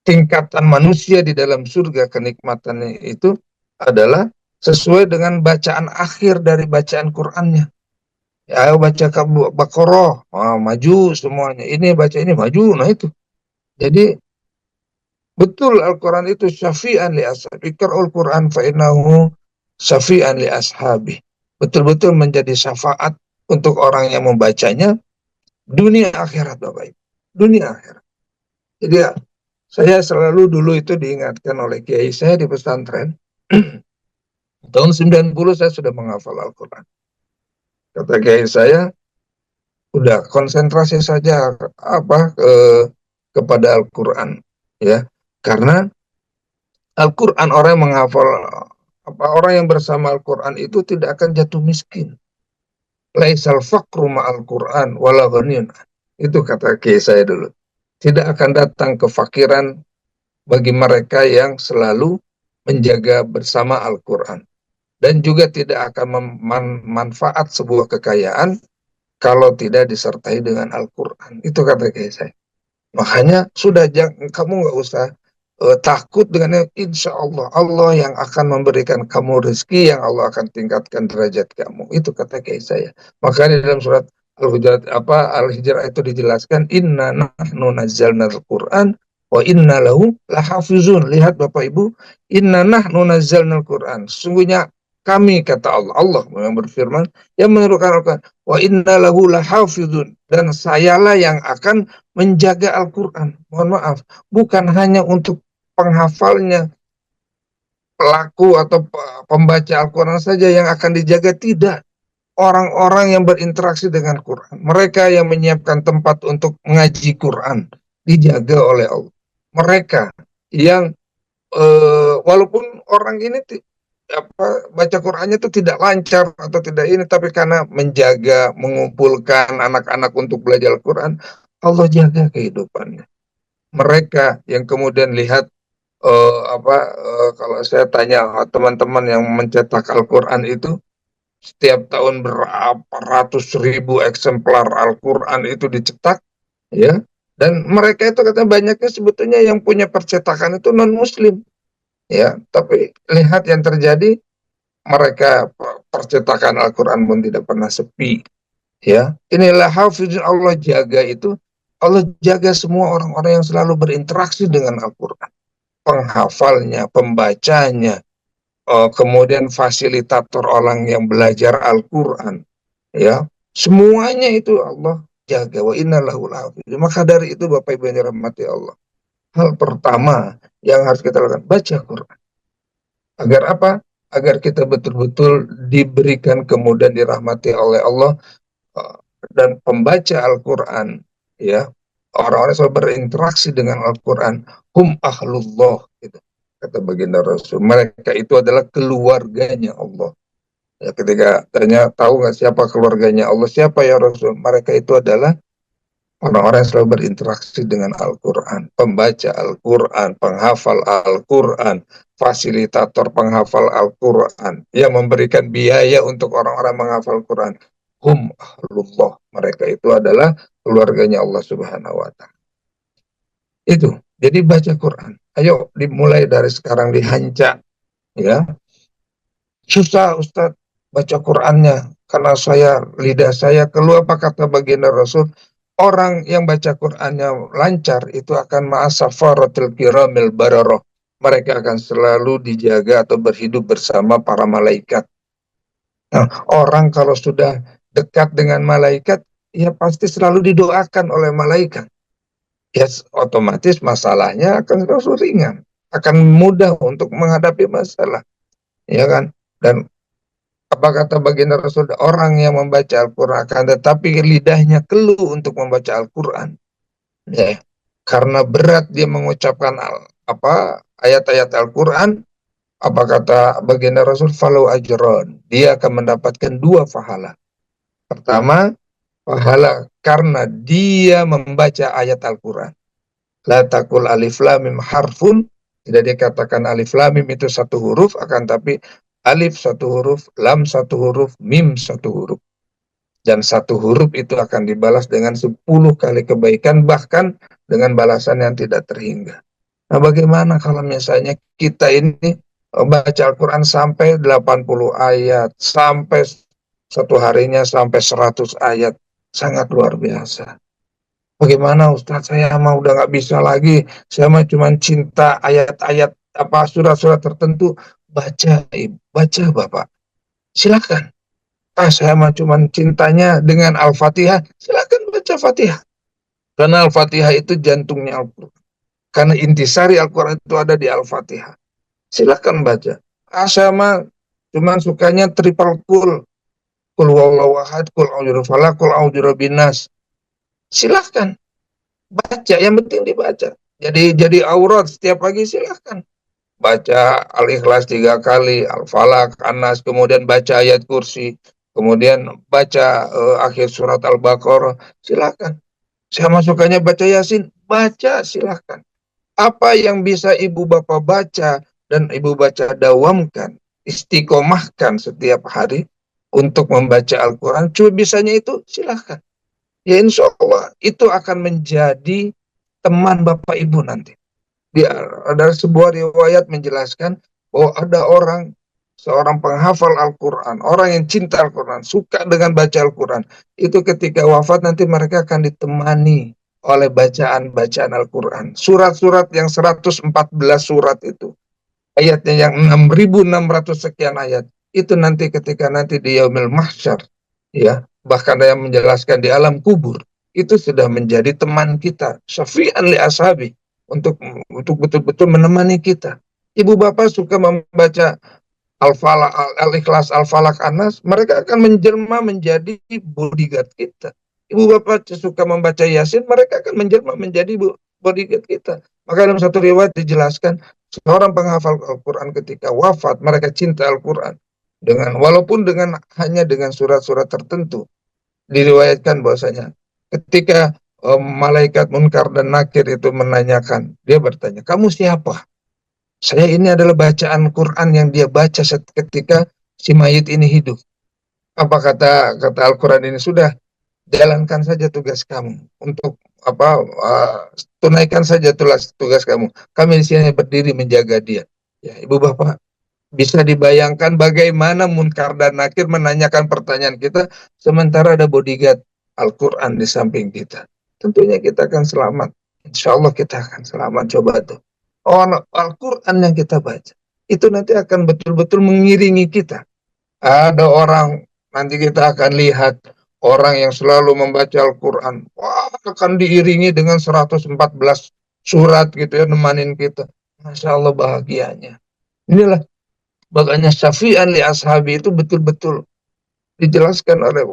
tingkatan manusia di dalam surga, kenikmatannya itu adalah sesuai dengan bacaan akhir dari bacaan Qurannya. Ya, ayo baca Baqarah, maju semuanya. Ini baca ini maju, nah itu. Jadi betul Al-Quran itu syafi'an li ashabi. Iqra'ul Quran fa'innahu syafi'an li ashabi. Betul-betul menjadi syafaat untuk orang yang membacanya dunia akhirat, Bapak Ibu. Dunia akhirat. Jadi ya, saya selalu dulu itu diingatkan oleh kiai saya di pesantren. Tahun 90 saya sudah menghafal Al-Quran. Kata kiai saya, Udah konsentrasi saja kepada Al-Quran, ya. Karena Al-Quran, orang yang menghafal orang yang bersama Al-Quran itu tidak akan jatuh miskin. Laisal faqru ma'al Quran wala ghaniyun. Itu kata kiai saya dulu. Tidak akan datang kefakiran bagi mereka yang selalu menjaga bersama Al-Quran. Dan juga tidak akan manfaat sebuah kekayaan kalau tidak disertai dengan Al-Quran. Itu kata kiai saya. Makanya sudah, jangan, kamu nggak usah takut dengan, insya Allah Allah yang akan memberikan kamu rezeki, yang Allah akan tingkatkan derajat kamu. Itu kata kiai saya. Maka di dalam surat Al-Hijrah itu dijelaskan, inna nahnu nazzalna al-Quran wa inna lahu lahafizun. Lihat Bapak Ibu, inna nahnu nazzalna al-Quran. Sesungguhnya kami, kata Allah, Allah yang berfirman, yang menurunkan Al-Quran, wa inna lahu lahafizun, dan sayalah yang akan menjaga Al-Quran. Mohon maaf, bukan hanya untuk penghafalnya, pelaku atau pembaca Al-Quran saja yang akan dijaga, tidak. Orang-orang yang berinteraksi dengan Quran, mereka yang menyiapkan tempat untuk mengaji Quran, dijaga oleh Allah. Mereka yang walaupun orang ini baca Qurannya itu tidak lancar atau tidak ini, tapi karena menjaga, mengumpulkan anak-anak untuk belajar Al-Quran, Allah jaga kehidupannya. Mereka yang kemudian lihat, kalau saya tanya teman-teman yang mencetak Al-Quran itu, setiap tahun berapa ratus ribu eksemplar Al-Quran itu dicetak, ya. Dan mereka itu katanya banyaknya sebetulnya yang punya percetakan itu non-Muslim, ya. Tapi lihat yang terjadi, mereka percetakan Al-Quran pun tidak pernah sepi, ya. Inilah hafizin, Allah jaga itu. Allah jaga semua orang-orang yang selalu berinteraksi dengan Al-Quran, penghafalnya, pembacanya, kemudian fasilitator orang yang belajar Al-Quran, ya. Semuanya itu Allah jaga. Wa inna lahu lahafizun. Maka dari itu Bapak Ibu yang dirahmati Allah, hal pertama yang harus kita lakukan, baca Quran. Agar apa? Agar kita betul-betul diberikan kemudian dirahmati oleh Allah. eh, dan pembaca Al-Quran, ya, orang-orang yang selalu berinteraksi dengan Al-Quran, hum ahlullah, gitu, kata baginda Rasul, mereka itu adalah keluarganya Allah. Ya, ketika tanya, tahu nggak siapa keluarganya Allah, siapa ya Rasul, mereka itu adalah orang-orang yang selalu berinteraksi dengan Al-Quran, pembaca Al-Quran, penghafal Al-Quran, fasilitator penghafal Al-Quran, yang memberikan biaya untuk orang-orang menghafal Al-Quran. Hum ahlullah, mereka itu adalah keluarganya Allah Subhanahu wa Ta'ala. Itu, jadi baca Quran. Ayo dimulai dari sekarang, dihancak, ya. Susah Ustadz baca Qurannya, karena lidah saya keluar. Apa kata baginda Rasul? Orang yang baca Qurannya lancar itu akan ma'asafaratil kiramil bararah. Mereka akan selalu dijaga atau berhidup bersama para malaikat. Nah, orang kalau sudah dekat dengan malaikat, ya pasti selalu didoakan oleh malaikat. Ya otomatis masalahnya akan selalu ringan, akan mudah untuk menghadapi masalah, ya kan? Dan apa kata baginda Rasul? Orang yang membaca Al-Quran akan tetapi lidahnya keluh untuk membaca Al-Quran, ya, karena berat dia mengucapkan ayat-ayat Al-Quran. Apa kata baginda Rasul? Falau ajron, dia akan mendapatkan dua pahala. Pertama, pahala karena dia membaca ayat Al-Quran. La takul alif lam mim harfun, tidak dikatakan alif lam mim itu satu huruf, akan tapi alif satu huruf, lam satu huruf, mim satu huruf. Dan satu huruf itu akan dibalas dengan 10 kali kebaikan, bahkan dengan balasan yang tidak terhingga. Nah, bagaimana kalau misalnya kita ini baca Al-Quran sampai 80 ayat, sampai satu harinya sampai 100 ayat, sangat luar biasa. Bagaimana Ustadz, saya mah udah nggak bisa lagi, saya mah cuma cinta ayat-ayat surat-surat tertentu. Baca, baca Bapak, silakan. Saya mah cuma cintanya dengan Al-Fatihah, silakan baca Fatihah. Karena Al-Fatihah itu jantungnya Al-Quran. Karena intisari Al-Quran itu ada di Al-Fatihah. Silakan baca. Saya mah cuma sukanya triple cool. Qul huwallahu ahad, qul a'udzu falaq, qul a'udzu binnas. Silahkan baca, yang penting dibaca. Jadi aurat setiap pagi, silahkan baca Al-Ikhlas 3 kali, Al-Falaq, An-Nas, kemudian baca ayat kursi, kemudian baca akhir surat Al-Baqarah, silahkan. Sama sukanya baca Yasin, baca silahkan. Apa yang bisa ibu bapak baca dan ibu baca dawamkan, istiqomahkan setiap hari untuk membaca Al-Quran, cuma bisanya itu silahkan. Ya insya Allah itu akan menjadi teman bapak ibu nanti. Ada sebuah riwayat menjelaskan bahwa ada seorang penghafal Al-Quran, orang yang cinta Al-Quran, suka dengan baca Al-Quran, itu ketika wafat nanti mereka akan ditemani oleh bacaan-bacaan Al-Quran. Surat-surat yang 114 surat itu, ayatnya yang 6.600 sekian ayat, itu nanti ketika nanti di Yaumil Mahsyar, ya, bahkan ada yang menjelaskan di alam kubur, itu sudah menjadi teman kita, syafi'an li ashabi, untuk betul-betul menemani kita. Ibu bapak suka membaca Al-Falaq, Al-Ikhlas, Al-Falaq, Anas, mereka akan menjelma menjadi bodyguard kita. Ibu bapak suka membaca Yasin, mereka akan menjelma menjadi bodyguard kita. Maka dalam satu riwayat dijelaskan, seorang penghafal Al-Quran ketika wafat, mereka cinta Al-Quran. Walaupun hanya dengan surat-surat tertentu, diriwayatkan bahwasanya ketika malaikat Munkar dan Nakir itu menanyakan, dia bertanya, kamu siapa? Saya ini adalah bacaan Quran yang dia baca ketika si mayit ini hidup. Apa kata Al-Quran ini? Sudah, jalankan saja tugas kamu untuk tunaikan saja tugas kamu. Kami di sini berdiri menjaga dia. Ya, ibu bapak, bisa dibayangkan bagaimana Munkar dan Nakir menanyakan pertanyaan kita sementara ada bodyguard Al-Quran di samping kita. Tentunya kita akan selamat. Insya Allah kita akan selamat. Coba tuh. Al-Quran yang kita baca, itu nanti akan betul-betul mengiringi kita. Ada orang, nanti kita akan lihat, orang yang selalu membaca Al-Quran, akan diiringi dengan 114 surat gitu ya, nemanin kita. Masya Allah bahagianya. Inilah makanya syafi'an li ashabi itu betul-betul dijelaskan oleh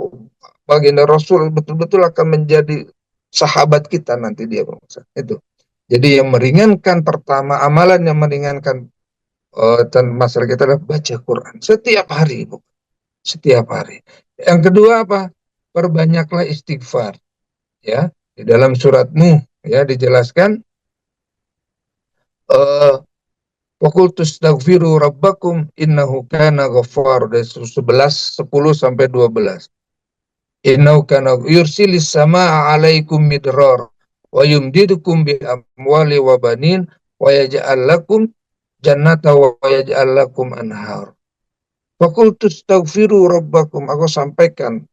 baginda Rasul, betul-betul akan menjadi sahabat kita nanti dia. Itu. Jadi yang meringankan pertama, amalan yang meringankan dan masalah kita adalah baca Quran setiap hari, Ibu. Setiap hari. Yang kedua apa? Perbanyaklah istighfar. Ya, di dalam surat Nuh ya dijelaskan Waqultu astaghfiru rabbakum innahu kana ghaffar, dari 10 sampai 12. Innahu kana yursilis samaa 'alaikum midrar wa yumdidukum bi amwali wa banin wa yaj'al lakum jannata wa yaj'al lakum anhar. Faqultu astaghfiru rabbakum, aku sampaikan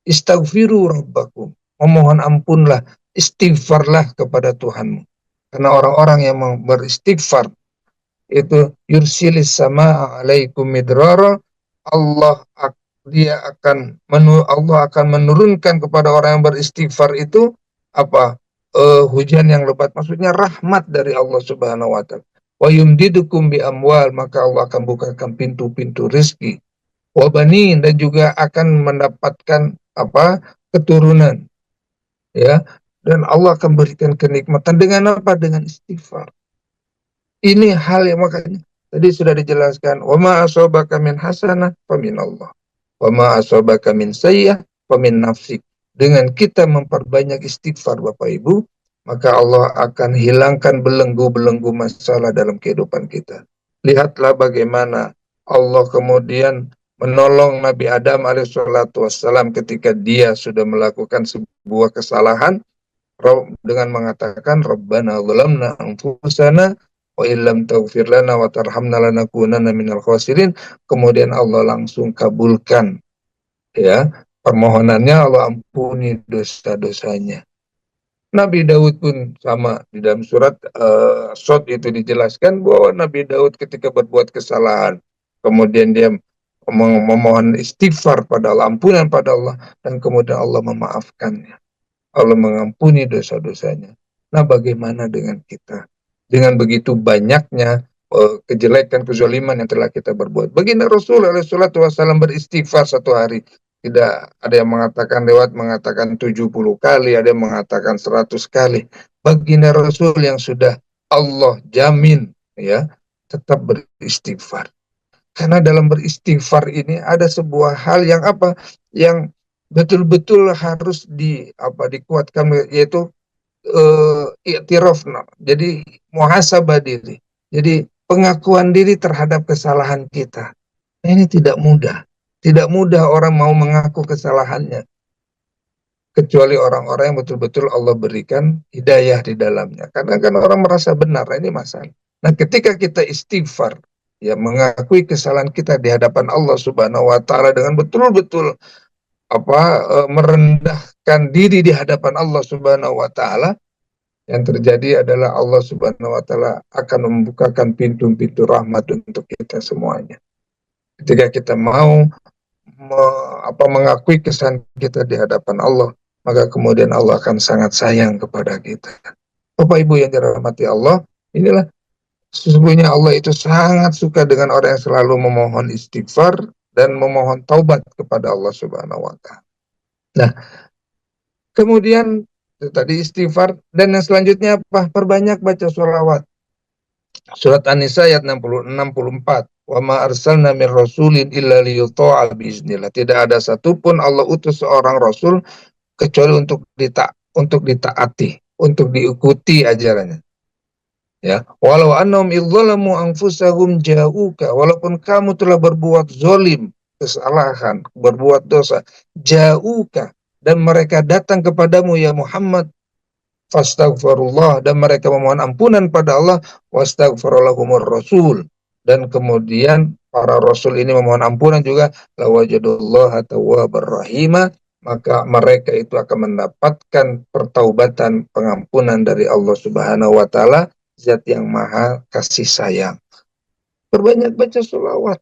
istaghfiru rabbakum, memohon ampunlah, istighfarlah kepada Tuhanmu. Karena orang-orang yang beristighfar itu yursilis sama alaikum midrara, Allah Allah akan menurunkan kepada orang yang beristighfar itu apa? Hujan yang lebat, maksudnya rahmat dari Allah Subhanahu wa taala. Wa yumdidukum bi amwal, maka Allah akan bukakan pintu-pintu rezeki. Wa banin, dan juga akan mendapatkan apa? Keturunan. Ya. Dan Allah akan berikan kenikmatan dengan apa? Dengan istighfar. Ini hal yang makanya tadi sudah dijelaskan, wa ma asabaka min hasanah famin Allah, wa ma asabaka min sayyi'ah famin nafsik. Dengan kita memperbanyak istighfar Bapak Ibu, maka Allah akan hilangkan belenggu-belenggu masalah dalam kehidupan kita. Lihatlah bagaimana Allah kemudian menolong Nabi Adam alaihissalatu wassalam ketika dia sudah melakukan sebuah kesalahan dengan mengatakan Rabbana zalamna anfusana wa illam taghfir lana wa tarhamna lanakunanna minal khasirin. Kemudian Allah langsung kabulkan ya permohonannya, Allah ampuni dosa-dosanya. Nabi Daud pun sama, di dalam surat Shad itu dijelaskan bahwa Nabi Daud ketika berbuat kesalahan, kemudian dia memohon istighfar pada Allah, ampunan pada Allah, dan kemudian Allah memaafkannya. Allah mengampuni dosa-dosanya. Nah, bagaimana dengan kita? Dengan begitu banyaknya kejelekan, kezaliman yang telah kita berbuat. Baginda Rasul alaihissalatu wassalam beristighfar satu hari tidak ada yang mengatakan lewat mengatakan 70 kali, ada yang mengatakan 100 kali. Baginda Rasul yang sudah Allah jamin ya tetap beristighfar. Karena dalam beristighfar ini ada sebuah hal yang apa? Yang betul-betul harus dikuatkan, yaitu iktiraf. Jadi muhasabah diri. Jadi pengakuan diri terhadap kesalahan kita. Nah, ini tidak mudah. Tidak mudah orang mau mengaku kesalahannya. Kecuali orang-orang yang betul-betul Allah berikan hidayah di dalamnya. Kadang kan orang merasa benar, ini masalah. Nah, ketika kita istighfar, ya mengakui kesalahan kita di hadapan Allah Subhanahu wa taala dengan betul-betul merendahkan diri di hadapan Allah Subhanahu wa taala, yang terjadi adalah Allah Subhanahu wa taala akan membukakan pintu-pintu rahmat untuk kita semuanya. Ketika kita mau mengakui kesalahan kita di hadapan Allah, maka kemudian Allah akan sangat sayang kepada kita. Bapak Ibu yang dirahmati Allah, inilah sesungguhnya Allah itu sangat suka dengan orang yang selalu memohon istighfar dan memohon taubat kepada Allah Subhanahu wa taala. Nah, kemudian tadi istighfar, dan yang selanjutnya apa? Perbanyak baca sholawat. Surat An-Nisa ayat 64. Wa ma arsalna min rasulin illa liyuta'a biiznillah. Tidak ada satupun Allah utus seorang rasul kecuali untuk ditaati, untuk diikuti ajarannya. Ya, walau annahum idzalamu anfusahum ja'uka, walaupun kamu telah berbuat zalim, kesalahan, berbuat dosa, ja'uka, dan mereka datang kepadamu ya Muhammad, fastaghfirullah, dan mereka memohon ampunan pada Allah, wastaghfirallahumur rasul, dan kemudian para rasul ini memohon ampunan juga, lawajadullaha tawwabar rahima, maka mereka itu akan mendapatkan pertaubatan, pengampunan dari Allah Subhanahu wa taala, zat yang maha kasih sayang. Perbanyak baca sholawat,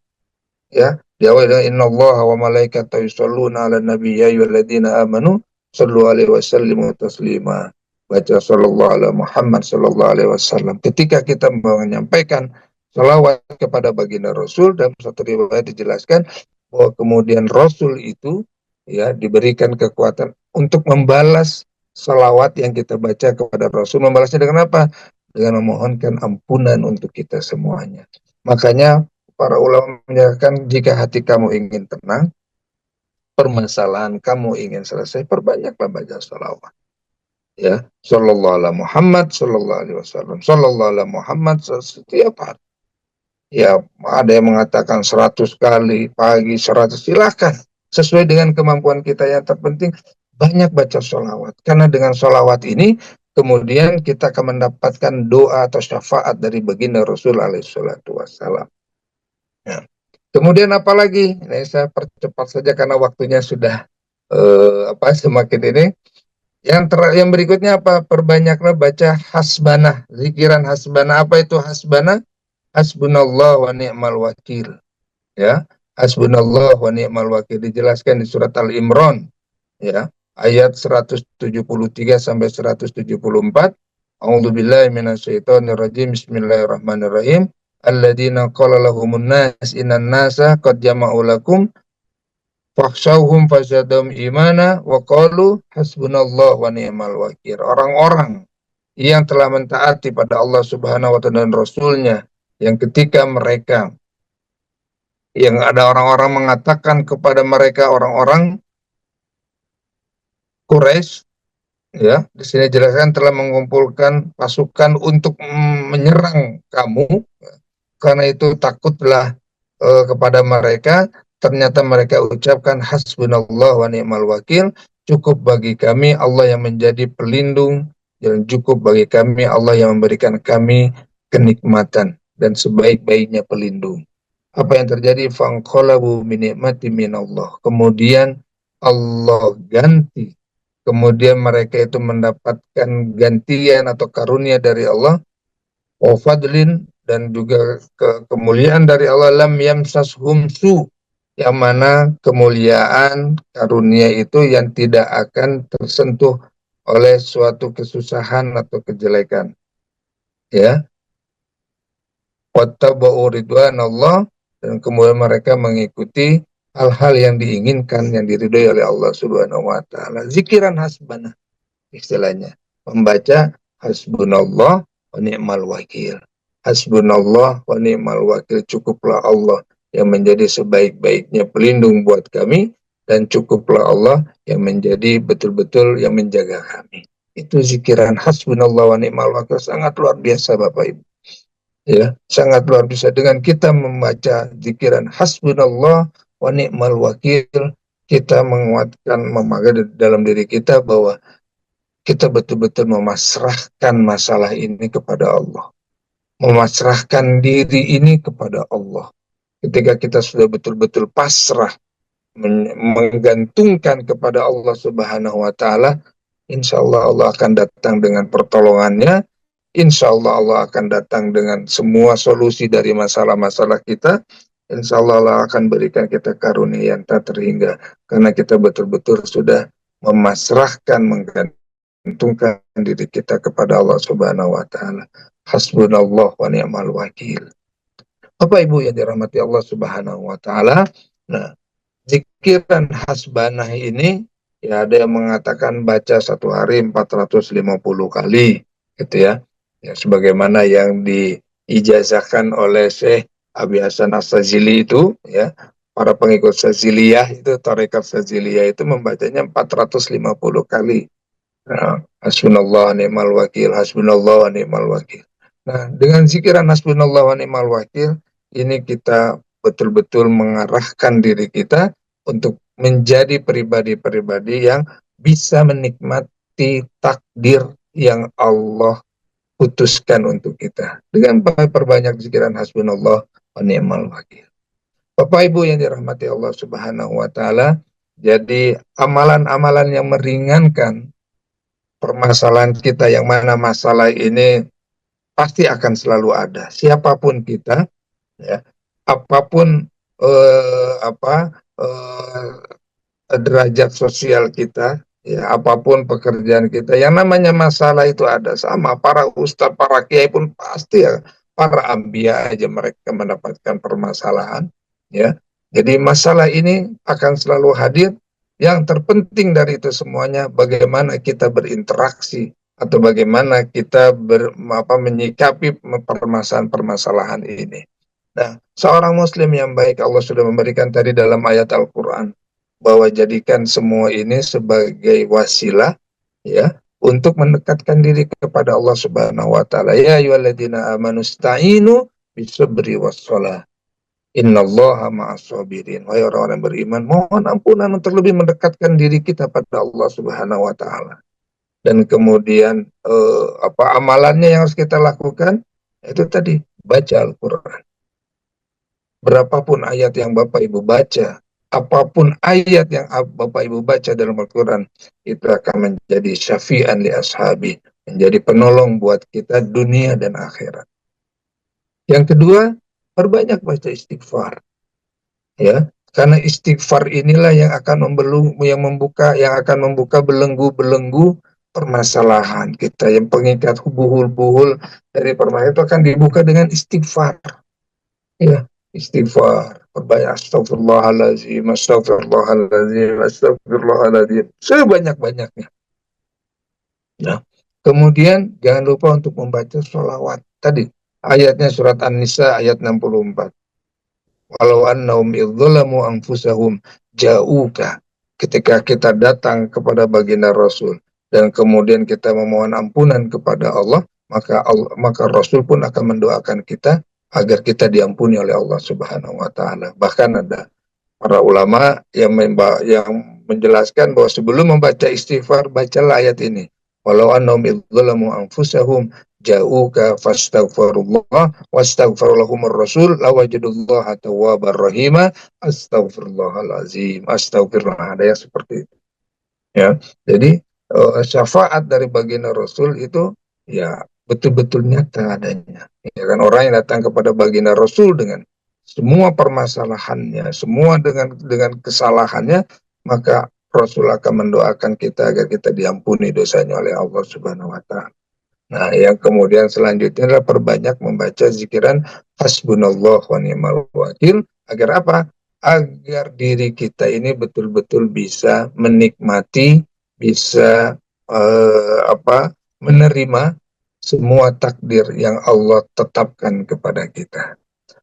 ya. Diawali dengan innallaha wa malaikatahu yusholluna 'alan nabi ya ayyuhalladzina amanu shallu alaihi wasallimu taslima. Baca sallallahu alaihi Muhammad sallallahu alaihi wasallam. Ketika kita menyampaikan salawat kepada baginda Rasul, dalam satu riwayat dijelaskan bahwa kemudian Rasul itu ya diberikan kekuatan untuk membalas salawat yang kita baca kepada Rasul. Membalasnya dengan apa? Dengan memohonkan ampunan untuk kita semuanya. Makanya para ulama menyatakan jika hati kamu ingin tenang, permasalahan kamu ingin selesai, perbanyaklah baca salawat. Ya, sallallahu alaihi Muhammad, sallallahu alaihi wasallam, sallallahu alaihi Muhammad setiap hari. Ya, ada yang mengatakan 100 kali pagi, 100, silakan. Sesuai dengan kemampuan kita, yang terpenting banyak baca sholawat. Karena dengan sholawat ini, kemudian kita akan mendapatkan doa atau syafaat dari baginda Rasul alaihi salatu wassalam. Ya. Kemudian apalagi? Ini saya percepat saja karena waktunya sudah semakin ini. Yang berikutnya apa? Perbanyaklah baca hasbanah, zikiran hasbanah. Apa itu hasbanah? Hasbunallah wa ni'mal wakil. Ya, hasbunallah wa ni'mal wakil dijelaskan di surat Al-Imran, ya, ayat 173 sampai 174. A'udzubillahi minasyaitonir rajim. Bismillahirrahmanirrahim. Alladzina qala lahumun nas innan nasa qad jama'u lakum fakhshawhum fazadahum imana wa qalu hasbunallah wa ni'mal wakil. Orang-orang yang telah mentaati pada Allah Subhanahu wa taala dan Rasulnya, yang ketika mereka, yang ada orang-orang mengatakan kepada mereka, orang-orang Quraisy, ya, di sini jelaskan telah mengumpulkan pasukan untuk menyerang kamu, karena itu takutlah kepada mereka. Ternyata mereka ucapkan hasbunallah wa ni'mal wakil, cukup bagi kami Allah yang menjadi pelindung, dan cukup bagi kami Allah yang memberikan kami kenikmatan dan sebaik-baiknya pelindung. Apa yang terjadi? Fanqalabu min ni'mati minallah. Kemudian Allah ganti. Kemudian mereka itu mendapatkan gantian atau karunia dari Allah. Wa fadlin, dan juga kemuliaan dari Allah. Lam yamsashum su, yang mana kemuliaan karunia itu yang tidak akan tersentuh oleh suatu kesusahan atau kejelekan. Ya. Wattaba'u ridwanallah, dan kemudian mereka mengikuti hal-hal yang diinginkan, yang diridhoi oleh Allah Subhanahu wa taala. Zikiran hasbana istilahnya. Membaca hasbunallah wa ni'mal wakil. Hasbunallah wa ni'mal wakil. Cukuplah Allah yang menjadi sebaik-baiknya pelindung buat kami, dan cukuplah Allah yang menjadi betul-betul yang menjaga kami. Itu zikiran hasbunallah wa ni'mal wakil, sangat luar biasa Bapak Ibu. Ya, sangat luar biasa. Dengan kita membaca zikiran hasbunallah wa ni'mal wakil, kita menguatkan, memakai dalam diri kita bahwa kita betul-betul memasrahkan masalah ini kepada Allah, memasrahkan diri ini kepada Allah. Ketika kita sudah betul-betul pasrah, menggantungkan kepada Allah Subhanahu wa taala, insya Allah Allah akan datang dengan pertolongannya. Insya Allah Allah akan datang dengan semua solusi dari masalah-masalah kita. Insya Allah Allah akan berikan kita karunia yang tak terhingga, karena kita betul-betul sudah memasrahkan, menggantungkan diri kita kepada Allah Subhanahu wa taala. Hasbunallah wa ni'mal wakil. Bapak Ibu yang dirahmati Allah Subhanahu wa taala. Nah, zikiran hasbanah ini, ya ada yang mengatakan baca satu hari 450 kali gitu ya. Ya sebagaimana yang diijazahkan oleh Syekh Abi Hasan As-Sazili itu ya. Para pengikut Saziliyah itu, tarekat Saziliyah itu membacanya 450 kali. Nah, hasbunallah wa ni'mal wakil, hasbunallah wa ni'mal wakil. Nah, dengan zikiran hasbunallah wa ni'mal wakil ini kita betul-betul mengarahkan diri kita untuk menjadi pribadi-pribadi yang bisa menikmati takdir yang Allah putuskan untuk kita. Dengan perbanyak zikiran hasbunallah wa ni'mal wakil. Bapak Ibu yang dirahmati Allah Subhanahu wa taala, jadi amalan-amalan yang meringankan permasalahan kita, yang mana masalah ini pasti akan selalu ada. Siapapun kita, ya, apapun derajat sosial kita, ya, apapun pekerjaan kita, yang namanya masalah itu ada. Sama para ustadz, para kiai pun pasti ya, para ambia aja mereka mendapatkan permasalahan, ya. Jadi masalah ini akan selalu hadir. Yang terpenting dari itu semuanya, bagaimana kita berinteraksi atau bagaimana kita menyikapi permasalahan-permasalahan ini. Nah, seorang muslim yang baik, Allah sudah memberikan tadi dalam ayat Al-Quran, bahwa jadikan semua ini sebagai wasilah ya untuk mendekatkan diri kepada Allah Subhanahu wa taala. Ya ayyuhalladzina amanu sta'inu bisabri wassalah. Innallaha ma'as-sabirin. Wahai orang-orang beriman, mohon ampunan untuk lebih mendekatkan diri kita pada Allah Subhanahu wa taala. Dan kemudian amalannya yang harus kita lakukan itu tadi, baca Al-Qur'an. Berapapun ayat yang Bapak Ibu baca, apapun ayat yang Bapak Ibu baca dalam Al-Quran, itu akan menjadi syafi'an li ashabi, menjadi penolong buat kita dunia dan akhirat. Yang kedua, perbanyak baca istighfar. Ya, karena istighfar inilah yang akan membuka belenggu-belenggu permasalahan kita, yang pengikat buhul-buhul dari permasalahan itu akan dibuka dengan istighfar. Ya, istighfar, perbanyak astagfirullahaladzim, astagfirullahaladzim, astagfirullahaladzim, sebanyak-banyaknya. Nah, kemudian jangan lupa untuk membaca sholawat. Tadi ayatnya surat An-Nisa ayat 64. Walau annahum idzalamu anfusahum ja'uka. Ketika kita datang kepada baginda Rasul dan kemudian kita memohon ampunan kepada Allah, maka Rasul pun akan mendoakan kita agar kita diampuni oleh Allah Subhanahu wa taala. Bahkan ada para ulama yang menjelaskan bahwa sebelum membaca istighfar, bacalah ayat ini. Walau annahum idzalamu anfusahum ja'uka fastaghfirullah wastaghfirulahumur rasul lawajadullaha tawwabar rahima astaghfirullahalazim. Astagfirullah, ada yang seperti itu. Ya. Jadi syafaat dari baginda Rasul itu ya betul-betul nyata adanya. Ya kan, orang yang datang kepada baginda Rasul dengan semua permasalahannya, semua dengan kesalahannya, maka Rasul akan mendoakan kita agar kita diampuni dosanya oleh Allah Subhanahu wa taala. Nah, yang kemudian selanjutnya adalah perbanyak membaca zikiran hasbunallah wa ni'mal wakil, agar apa? agar diri kita ini betul-betul bisa menikmati, bisa menerima semua takdir yang Allah tetapkan kepada kita.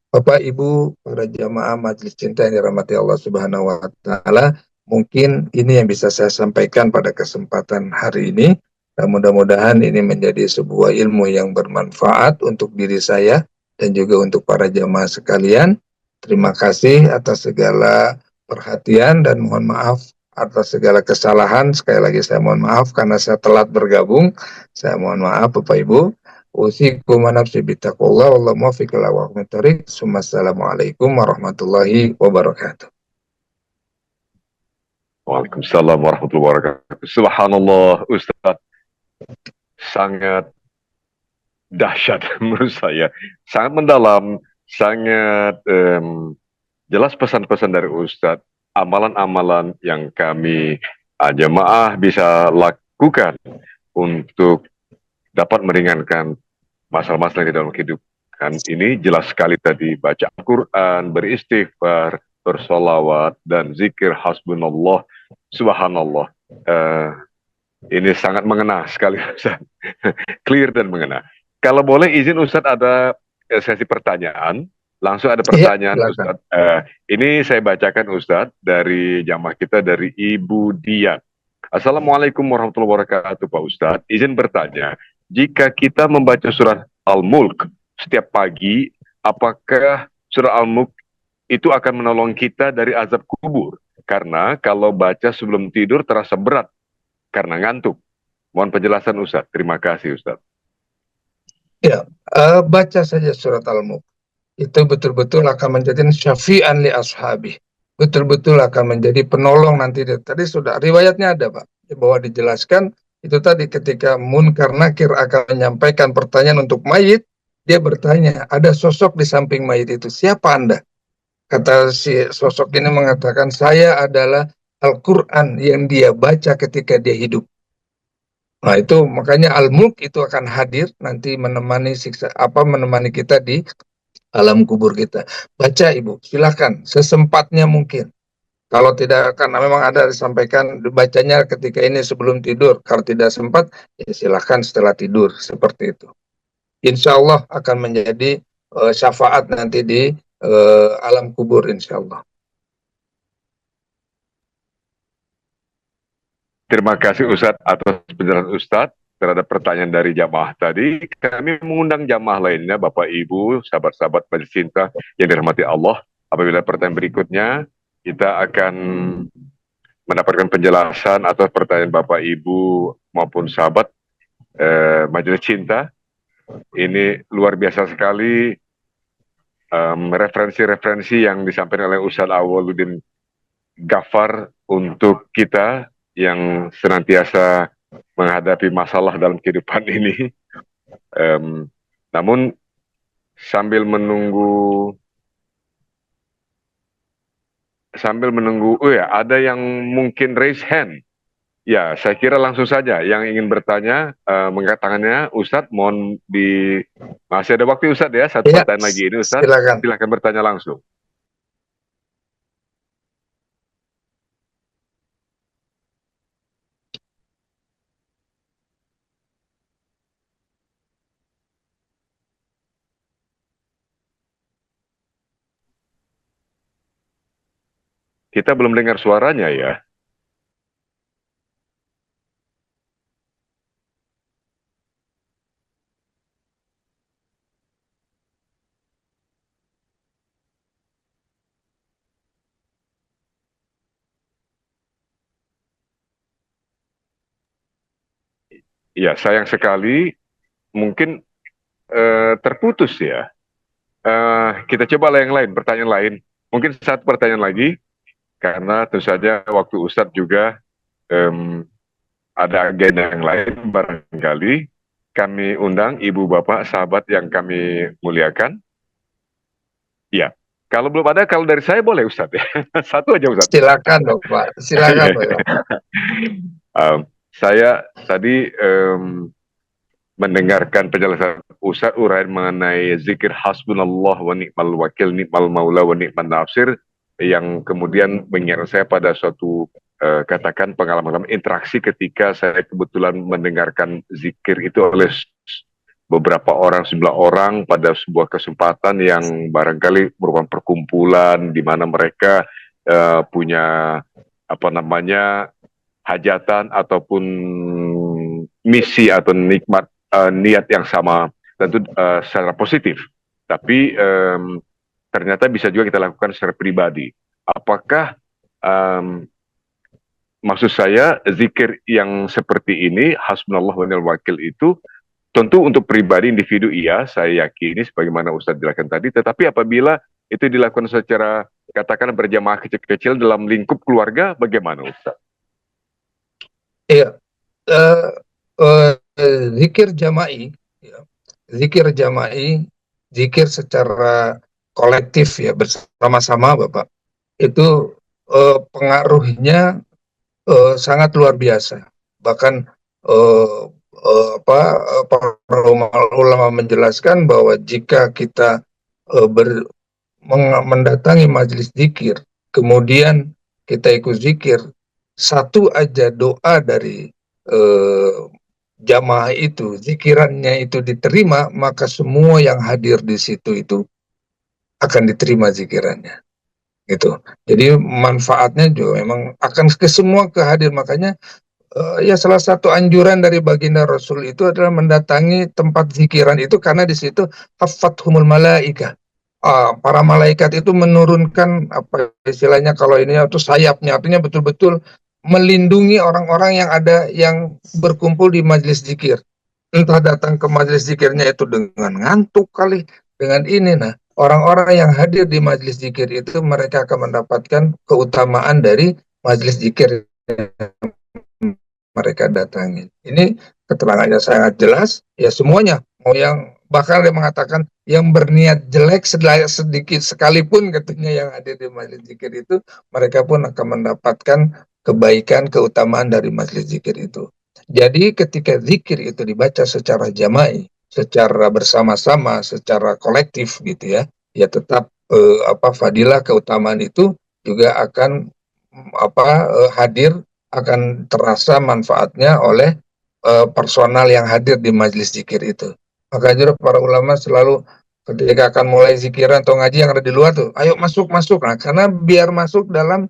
Bapak, Ibu, para jamaah Majelis Cinta yang dirahmati Allah Subhanahu wa Ta'ala, mungkin ini yang bisa saya sampaikan pada kesempatan hari ini. Dan mudah-mudahan ini menjadi sebuah ilmu yang bermanfaat untuk diri saya dan juga untuk para jamaah sekalian. Terima kasih atas segala perhatian dan mohon maaf atas segala kesalahan. Sekali lagi saya mohon maaf karena saya telat bergabung. Saya mohon maaf Bapak Ibu. Usikum wa nafsi bittaqullah wallahu muwaffiq ila aqwamit thoriq. Assalamualaikum warahmatullahi wabarakatuh. Waalaikumsalam warahmatullahi wabarakatuh. Subhanallah, Ustaz, sangat dahsyat menurut saya, sangat mendalam, sangat jelas pesan-pesan dari Ustadz, amalan-amalan yang kami jemaah bisa lakukan untuk dapat meringankan masalah-masalah di dalam kehidupan ini. Jelas sekali tadi, baca Al-Quran, beristighfar, bersolawat, dan zikir hasbunallah, subhanallah. Ini sangat mengena sekali, Ustaz. Clear dan mengena. Kalau boleh izin Ustadz, ada sesi pertanyaan. Langsung ada pertanyaan, Ya, Ustadz. Ini saya bacakan, Ustadz, dari jamaah kita, dari Ibu Dian. Assalamualaikum warahmatullahi wabarakatuh, Pak Ustadz. Izin bertanya, jika kita membaca surat Al-Mulk setiap pagi, apakah surat Al-Mulk itu akan menolong kita dari azab kubur? Karena kalau baca sebelum tidur terasa berat karena ngantuk. Mohon penjelasan, Ustadz. Terima kasih, Ustadz. Ya, baca saja surat Al-Mulk. Itu betul-betul akan menjadi syafi'an li ashabi. Betul-betul akan menjadi penolong nanti. Tadi sudah riwayatnya ada, Pak, bahwa dijelaskan itu tadi ketika Munkar Nakir akan menyampaikan pertanyaan untuk mayit, dia bertanya, ada sosok di samping mayit itu, siapa Anda? Kata si sosok ini mengatakan, saya adalah Al-Quran yang dia baca ketika dia hidup. Nah itu makanya Al-Mulk itu akan hadir nanti menemani kita di alam kubur kita. Baca Ibu, silakan sesempatnya mungkin. Kalau tidak, karena memang ada disampaikan bacanya ketika ini sebelum tidur. Kalau tidak sempat, ya silakan setelah tidur seperti itu. Insya Allah akan menjadi syafaat nanti di alam kubur insya Allah. Terima kasih Ustadz atas penjelasan Ustadz terhadap pertanyaan dari jamaah tadi. Kami mengundang jamaah lainnya, Bapak Ibu, sahabat-sahabat Majelis Cinta yang dirahmati Allah. Apabila pertanyaan berikutnya, kita akan mendapatkan penjelasan atas pertanyaan Bapak Ibu maupun sahabat Majelis Cinta. Ini luar biasa sekali referensi-referensi yang disampaikan oleh Ustadz Awwaluddin Ghaffar untuk kita yang senantiasa menghadapi masalah dalam kehidupan ini. Namun sambil menunggu, oh ya, ada yang mungkin raise hand. Ya, saya kira langsung saja yang ingin bertanya, mengangkat tangannya, Ustadz, mohon masih ada waktu Ustadz ya, satu pertanyaan lagi ini Ustadz, silakan bertanya langsung. Kita belum dengar suaranya ya. Ya, sayang sekali, mungkin terputus ya. Kita coba yang lain, pertanyaan lain. Mungkin satu pertanyaan lagi, karena tentu saja waktu Ustadz juga ada agenda yang lain, barangkali kami undang ibu bapak sahabat yang kami muliakan. Ya, kalau belum ada, kalau dari saya boleh Ustadz ya. Satu aja Ustadz. Silakan Bapak, silakan Bapak. Saya tadi mendengarkan penjelasan Ustadz uraian mengenai zikir hasbunallah wa ni'mal wakil, ni'mal maula wa ni'man nasir. yang kemudian mengingat saya pada suatu katakan pengalaman interaksi ketika saya kebetulan mendengarkan zikir itu oleh beberapa orang, sejumlah orang pada sebuah kesempatan yang barangkali merupakan perkumpulan di mana mereka punya apa namanya hajatan ataupun misi atau nikmat niat yang sama, tentu secara positif. Tapi ternyata bisa juga kita lakukan secara pribadi. Apakah maksud saya zikir yang seperti ini hasbunallah wa ni'mal wakil itu tentu untuk pribadi individu iya, saya yakini sebagaimana Ustadz jelaskan tadi, tetapi apabila itu dilakukan secara katakan berjamaah kecil-kecil dalam lingkup keluarga, bagaimana Ustadz? Iya, zikir jama'i, ya. Zikir jama'i, zikir secara kolektif ya bersama-sama Bapak, itu pengaruhnya sangat luar biasa. Bahkan para ulama menjelaskan bahwa jika kita mendatangi majelis zikir, kemudian kita ikut zikir, satu aja doa dari jamaah itu, zikirannya itu diterima, maka semua yang hadir di situ itu akan diterima zikirannya. Gitu. Jadi manfaatnya juga memang akan ke semua kehadir. Makanya ya salah satu anjuran dari baginda Rasul itu adalah mendatangi tempat zikiran itu karena di situ haffathumul malaika. Para malaikat itu menurunkan apa istilahnya kalau ini itu sayapnya, artinya betul-betul melindungi orang-orang yang ada yang berkumpul di majelis zikir. Entah datang ke majelis zikirnya itu dengan ngantuk kali, dengan ini. Nah, orang-orang yang hadir di majelis zikir itu mereka akan mendapatkan keutamaan dari majelis zikir mereka datangi. Ini keterangannya sangat jelas, ya semuanya. Mau yang bahkan dia mengatakan yang berniat jelek sedikit sekalipun katanya yang hadir di majelis zikir itu, mereka pun akan mendapatkan kebaikan, keutamaan dari majelis zikir itu. Jadi ketika zikir itu dibaca secara jama'i, secara bersama-sama, secara kolektif gitu ya, ya tetap fadilah keutamaan itu juga akan hadir, akan terasa manfaatnya oleh personal yang hadir di majelis zikir itu. Makanya para ulama selalu ketika akan mulai zikiran atau ngaji yang ada di luar tuh, ayo masuk. Nah, karena biar masuk dalam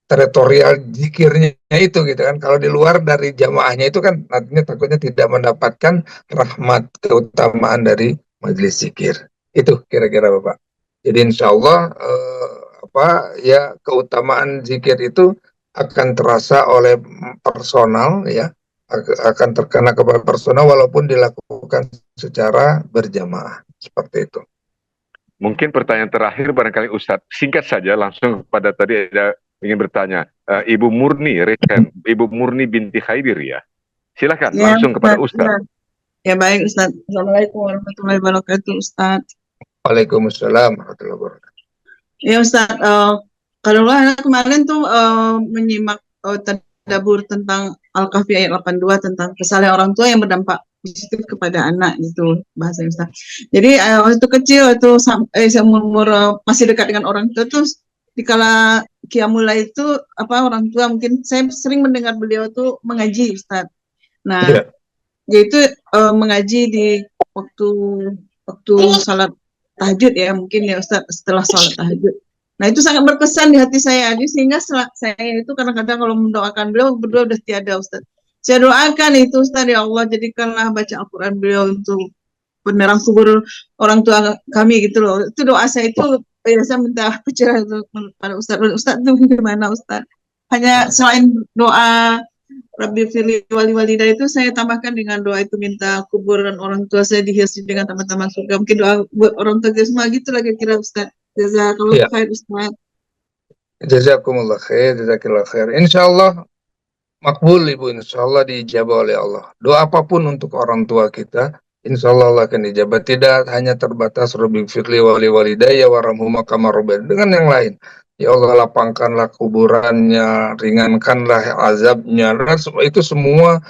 teritorial zikirnya itu gitu kan. Kalau di luar dari jamaahnya itu kan nantinya takutnya tidak mendapatkan rahmat keutamaan dari majelis zikir. Itu kira-kira Bapak. Jadi insya Allah keutamaan zikir itu akan terasa oleh personal ya, akan terkena kepada personal walaupun dilakukan secara berjamaah seperti itu. Mungkin pertanyaan terakhir barangkali Ustadz, singkat saja langsung pada tadi ada ingin bertanya, Ibu Murni binti Khaidir ya. Silakan ya, langsung kepada Ustadz. Ya baik Ustadz. Assalamualaikum warahmatullahi wabarakatuh Ustadz. Waalaikumsalam warahmatullahi wabarakatuh. Ya Ustadz, kalau kemarin tuh menyimak tadabbur tentang Al-Kahfi ayat 82 tentang kesalahan orang tua yang berdampak positif kepada anak itu bahasa Ustadz. Jadi waktu kecil itu umur masih dekat dengan orang tua tuh dikala Qiyamul itu orang tua mungkin saya sering mendengar beliau tuh mengaji Ustadz. Nah, yaitu mengaji di waktu salat tahajud ya mungkin ya Ustadz, setelah salat tahajud. Nah itu sangat berkesan di hati saya, sehingga saya itu kadang-kadang kalau mendoakan beliau berdua udah tiada Ustadz. Saya doakan itu Ustadz, ya Allah jadikanlah baca Al-Quran beliau untuk penerang kubur orang tua kami gitu loh. Itu doa saya itu, ya saya minta pencerahan pada Ustadz. Ustadz itu gimana Ustadz? Hanya selain doa Rabbi firli wali walida itu saya tambahkan dengan doa itu minta kuburan orang tua saya dihiasi dengan taman-taman surga. Mungkin doa buat orang tua semua gitu lagi kira Ustaz. Jazakallahu khair Ustaz. Jazakumullah khair, jazakallah khair. Insyaallah makbul Ibu, insyaallah diijabah oleh Allah. Doa apapun untuk orang tua kita, insyaallah Allah akan dijabah. Tidak hanya terbatas Rabbi firli wali walidayya warhamhuma kama rabbayani, dengan yang lain. Ya Allah lapangkanlah kuburannya, ringankanlah azabnya. Itu semua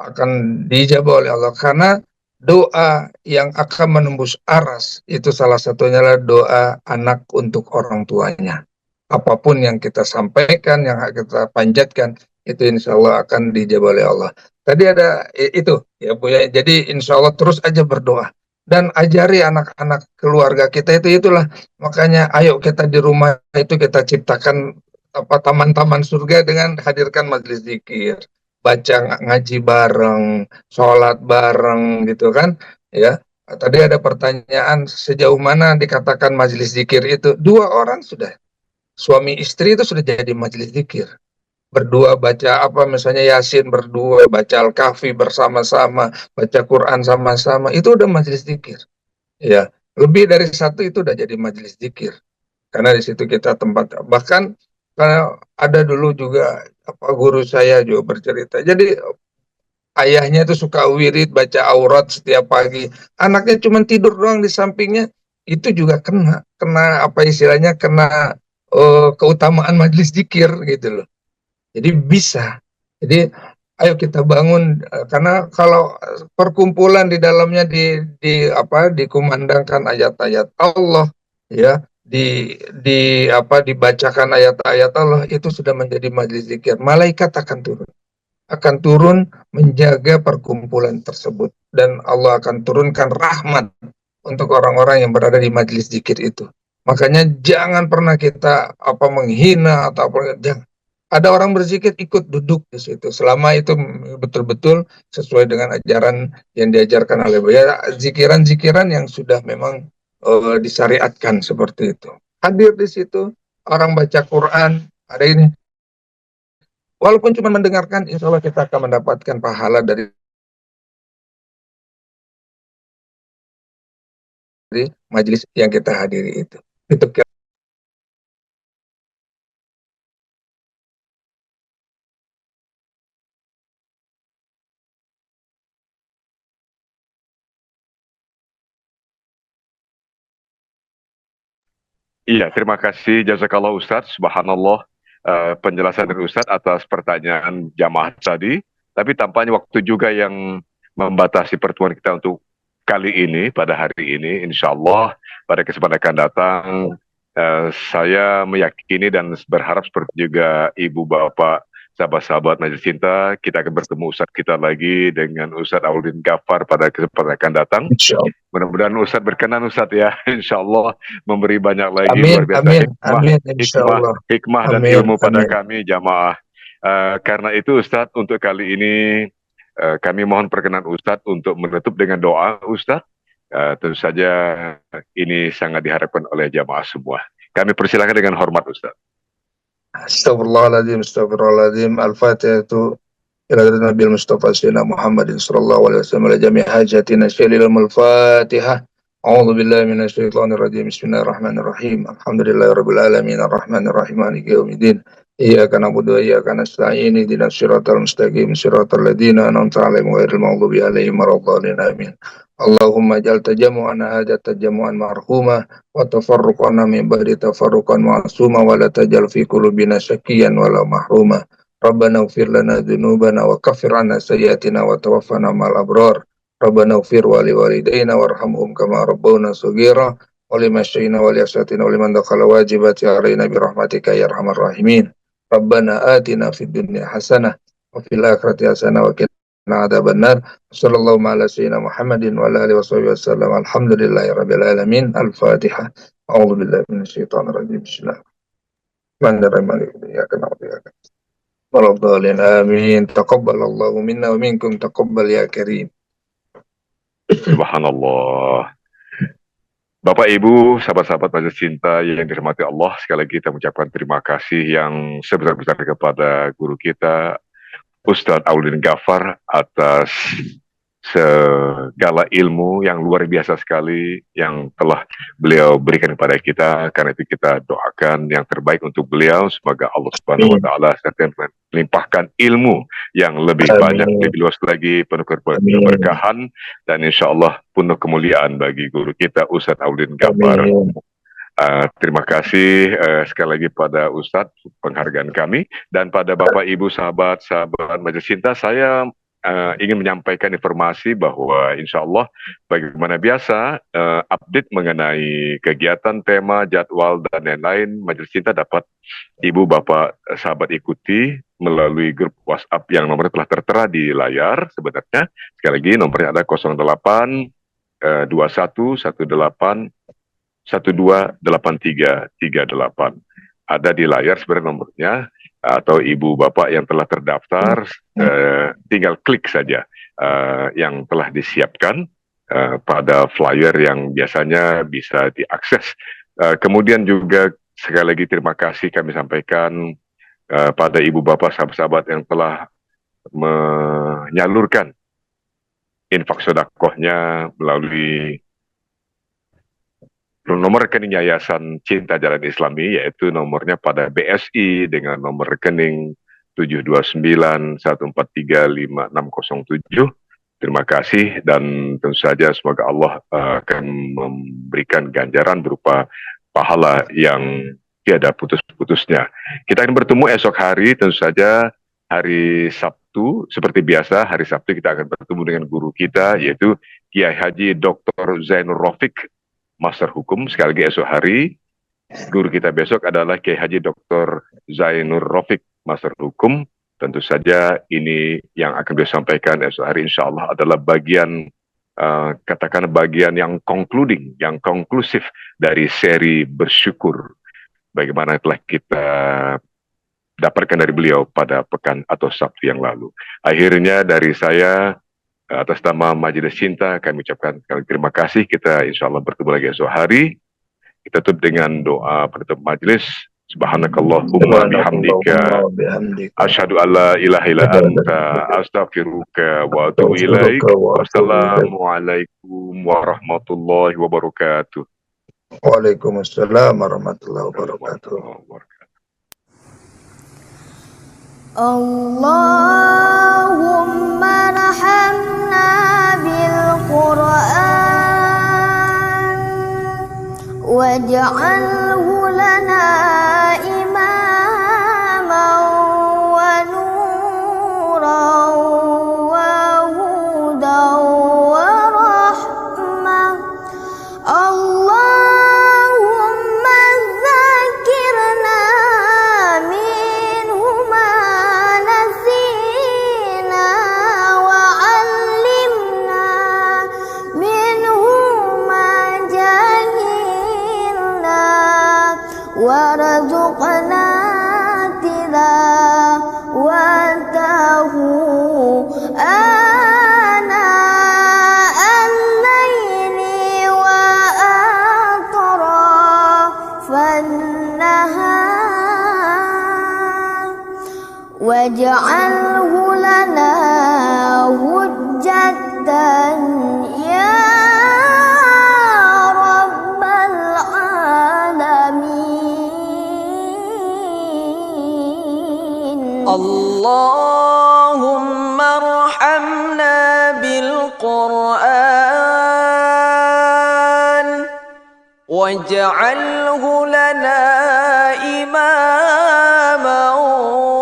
akan dijabah oleh Allah karena doa yang akan menembus aras itu salah satunya adalah doa anak untuk orang tuanya. Apapun yang kita sampaikan, yang kita panjatkan, itu insya Allah akan dijawab oleh Allah. Tadi ada itu ya Bu ya. Jadi insya Allah terus aja berdoa dan ajari anak-anak keluarga kita itulah. Makanya ayo kita di rumah itu kita ciptakan apa taman-taman surga dengan hadirkan majelis zikir, baca ngaji bareng, sholat bareng gitu kan ya. Tadi ada pertanyaan sejauh mana dikatakan majelis zikir itu, dua orang sudah, suami istri itu sudah jadi majelis zikir, berdua baca apa misalnya Yasin, berdua baca Al-Kahfi bersama-sama, baca Quran sama-sama, itu udah majelis zikir ya. Lebih dari satu itu udah jadi majelis zikir karena di situ kita tempat. Bahkan karena ada dulu juga apa guru saya juga bercerita, jadi ayahnya itu suka wirid baca aurat setiap pagi, anaknya cuma tidur doang di sampingnya, itu juga kena kena apa istilahnya, kena keutamaan majelis zikir gitu loh. Jadi bisa. Jadi ayo kita bangun karena kalau perkumpulan di dalamnya di apa dikumandangkan ayat-ayat Allah ya, di apa dibacakan ayat-ayat Allah, itu sudah menjadi majelis zikir. Malaikat akan turun menjaga perkumpulan tersebut dan Allah akan turunkan rahmat untuk orang-orang yang berada di majelis zikir itu. Makanya jangan pernah kita apa menghina atau apa, jangan. Ada orang berzikir ikut duduk di situ selama itu betul-betul sesuai dengan ajaran yang diajarkan oleh beliau, zikiran-zikiran yang sudah memang disyariatkan seperti itu. Hadir di situ orang baca Quran, ada ini. Walaupun cuma mendengarkan, insya Allah kita akan mendapatkan pahala dari majelis yang kita hadiri itu. Itu Iya, terima kasih jazakallah Ustadz, subhanallah, penjelasan dari Ustadz atas pertanyaan jamaah tadi. Tapi tampaknya waktu juga yang membatasi pertemuan kita untuk kali ini, pada hari ini, insya Allah pada kesempatan akan datang, saya meyakini dan berharap seperti juga Ibu Bapak, sahabat-sahabat Majelis Cinta, kita akan bertemu Ustadz kita lagi dengan Ustadz Auldin Ghaffar pada kesempatan akan datang. insya Allah. Mudah-mudahan Ustadz berkenan Ustadz ya, insya Allah memberi banyak lagi Amin, luar biasa amin, hikmah, amin, insya hikmah, Allah. hikmah dan Amin, ilmu pada amin. kami jamaah. Karena itu Ustadz, untuk kali ini kami mohon perkenan Ustadz untuk menutup dengan doa Ustadz. Tentu saja ini sangat diharapkan oleh jamaah semua. Kami persilahkan dengan hormat Ustadz. Astagfirullahaladzim, astagfirullahaladzim. Al-Fatihah itu ila Nabi Mustafa Sayyidina Muhammadin sallallahu alaihi wasallam ala jami' hajatina syalil al-Fatihah. A'udzu billahi minasyaitonir rajim. Bismillahirrahmanirrahim. Alhamdulillahirabbil alamin arrahmanir rahim maliki yaumiddin. Iyyaka na'budu wa iyyaka nasta'in. Ihdinas siratal mustaqim, siratal ladzina an'amta 'alaihim ghairil maghdubi 'alaihim waladdallin. Amin. Allahumma ja'al tajamu'ana hadha tajamu'an marhuma wa tafarruqana min ba'di tafarruqan ma'suma wa la tajal fi qulubina syakkiyan wala mahruma. Rabbana ighfir lana dzunubana wa kaffir 'anna sayyi'atina wa tawaffana ma'al abrar. Rabbana ighfir wa li walidayna warhamhum kama rabbawna shaghira wa limasyayina wa liyasatina wa liman dakhala wajibati 'alaina bi rahmatika ya arhamar rahimin. Rabbana atina fid dunya hasanah wa fil akhirati hasanah wa qina adzabannar. Sallallahu ala sayyidina Muhammadin wa ala alihi wasallam. Alhamdulillahirabbil alamin. Al-Fatihah. A'udzu billahi minasyaitonir rajim. Bismillahirrahmanirrahim. Ya kana wa Waladhalin amin. Taqabbalallahu minna wa minkum taqabbal ya karim. Subhanallah. Bapak Ibu, sahabat-sahabat Majelis Cinta yang dirahmati Allah, sekali lagi kita mengucapkan terima kasih yang sebesar-besarnya kepada guru kita, Ustadz Auldin Ghaffar, atas segala ilmu yang luar biasa sekali yang telah beliau berikan kepada kita. Karena itu kita doakan yang terbaik untuk beliau. Semoga Allah Subhanahu wa Ta'ala melimpahkan ilmu yang lebih banyak, lebih luas lagi, penuh keberkahan, dan insya Allah penuh kemuliaan bagi guru kita Ustadz Auldin Ghaffar. Terima kasih sekali lagi pada Ustadz penghargaan kami, dan pada Bapak Ibu sahabat-sahabat Majelis Cinta, saya ingin menyampaikan informasi bahwa insya Allah bagaimana biasa update mengenai kegiatan, tema, jadwal, dan lain-lain Majelis Cinta dapat Ibu Bapak sahabat ikuti melalui grup WhatsApp yang nomornya telah tertera di layar sebenarnya. Sekali lagi nomornya ada 08 21 18 128338. Ada di layar sebenarnya nomornya, atau ibu bapak yang telah terdaftar tinggal klik saja yang telah disiapkan pada flyer yang biasanya bisa diakses. Kemudian juga sekali lagi terima kasih kami sampaikan pada ibu bapak sahabat-sahabat yang telah menyalurkan infak sedekahnya melalui nomor rekening Yayasan Cinta Jalan Islami, yaitu nomornya pada BSI dengan nomor rekening 72914355607. Terima kasih, dan tentu saja semoga Allah akan memberikan ganjaran berupa pahala yang tiada putus-putusnya. Kita akan bertemu esok hari, tentu saja hari Sabtu. Seperti biasa, hari Sabtu kita akan bertemu dengan guru kita, yaitu Kiai Haji Dr. Zainur Rafiq, Master Hukum. Sekali lagi esok hari, guru kita besok adalah Kiai Haji Dr. Zainur Rafiq, Master Hukum. Tentu saja ini yang akan beliau sampaikan esok hari insya Allah adalah bagian, katakan bagian yang concluding, yang konklusif dari seri bersyukur. Bagaimana telah kita dapatkan dari beliau pada pekan atau Sabtu yang lalu. Akhirnya dari saya, atas nama Majelis Cinta, kami ucapkan sekali terima kasih. Kita insya Allah bertemu lagi esok hari. Kita tutup dengan doa penutup majelis. Subhanakallahumma bihamdika asyhadu alla ilaha illa anta astaghfiruka wa atubu ilaik. Wassalamualaikum warahmatullahi wabarakatuh. Waalaikumsalam warahmatullahi wabarakatuh. Allahumma rahamna bil Qur'an waj'alhu lana imaman wa nuran wa hudan wa rahmah. Allahumma dzakirna minhu ma nasina wa 'allimna minhu ma jahilna warzuqna tilawatahu ana al-laili wa atrafan nahar waj'alhu lana hujjatan ya rabbal alamin. Allahumma arhamna bil Qur'an waj'alhu lana imaman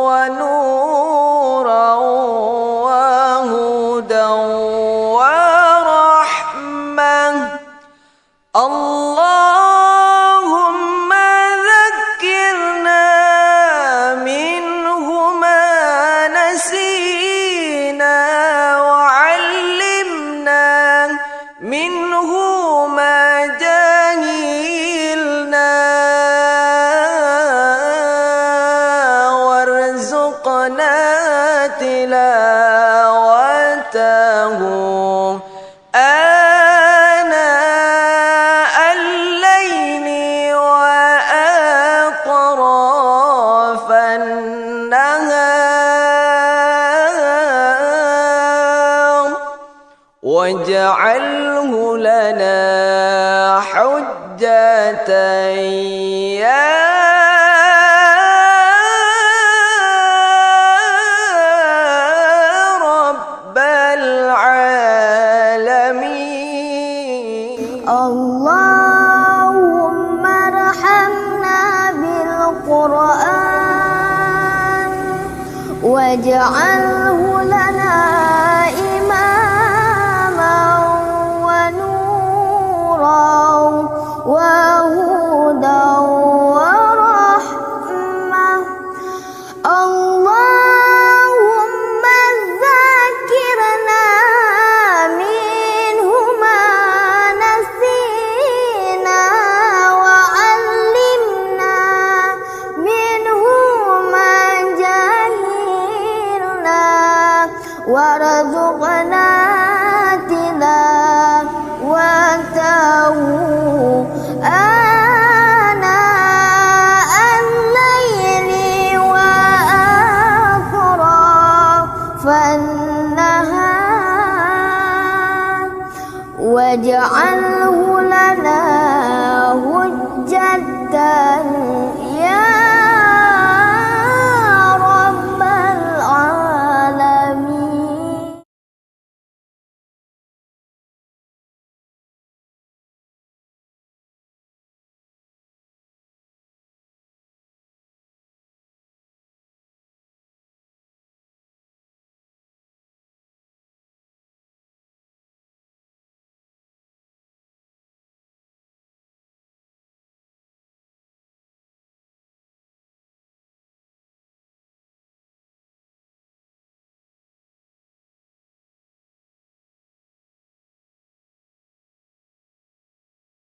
wa nuran wa hudan wa rahmah. Allahumma dhakkirna minhu ma nasina wa 'allimna minhu ma jahilna warzuqna tilawatahu ana al-laili wa atrafan nahar waj'alhu lana hujjatan ya rabbal alamin. Allahumma arhamna bil Qur'an waj'alhu lana وهدى ورحمة اللهم ذكرنا منه ما نسينا وعلمنا منه ما جهلنا وارزقنا تلاوته آناء الليل وأطراف النهار واجعله لنا حجة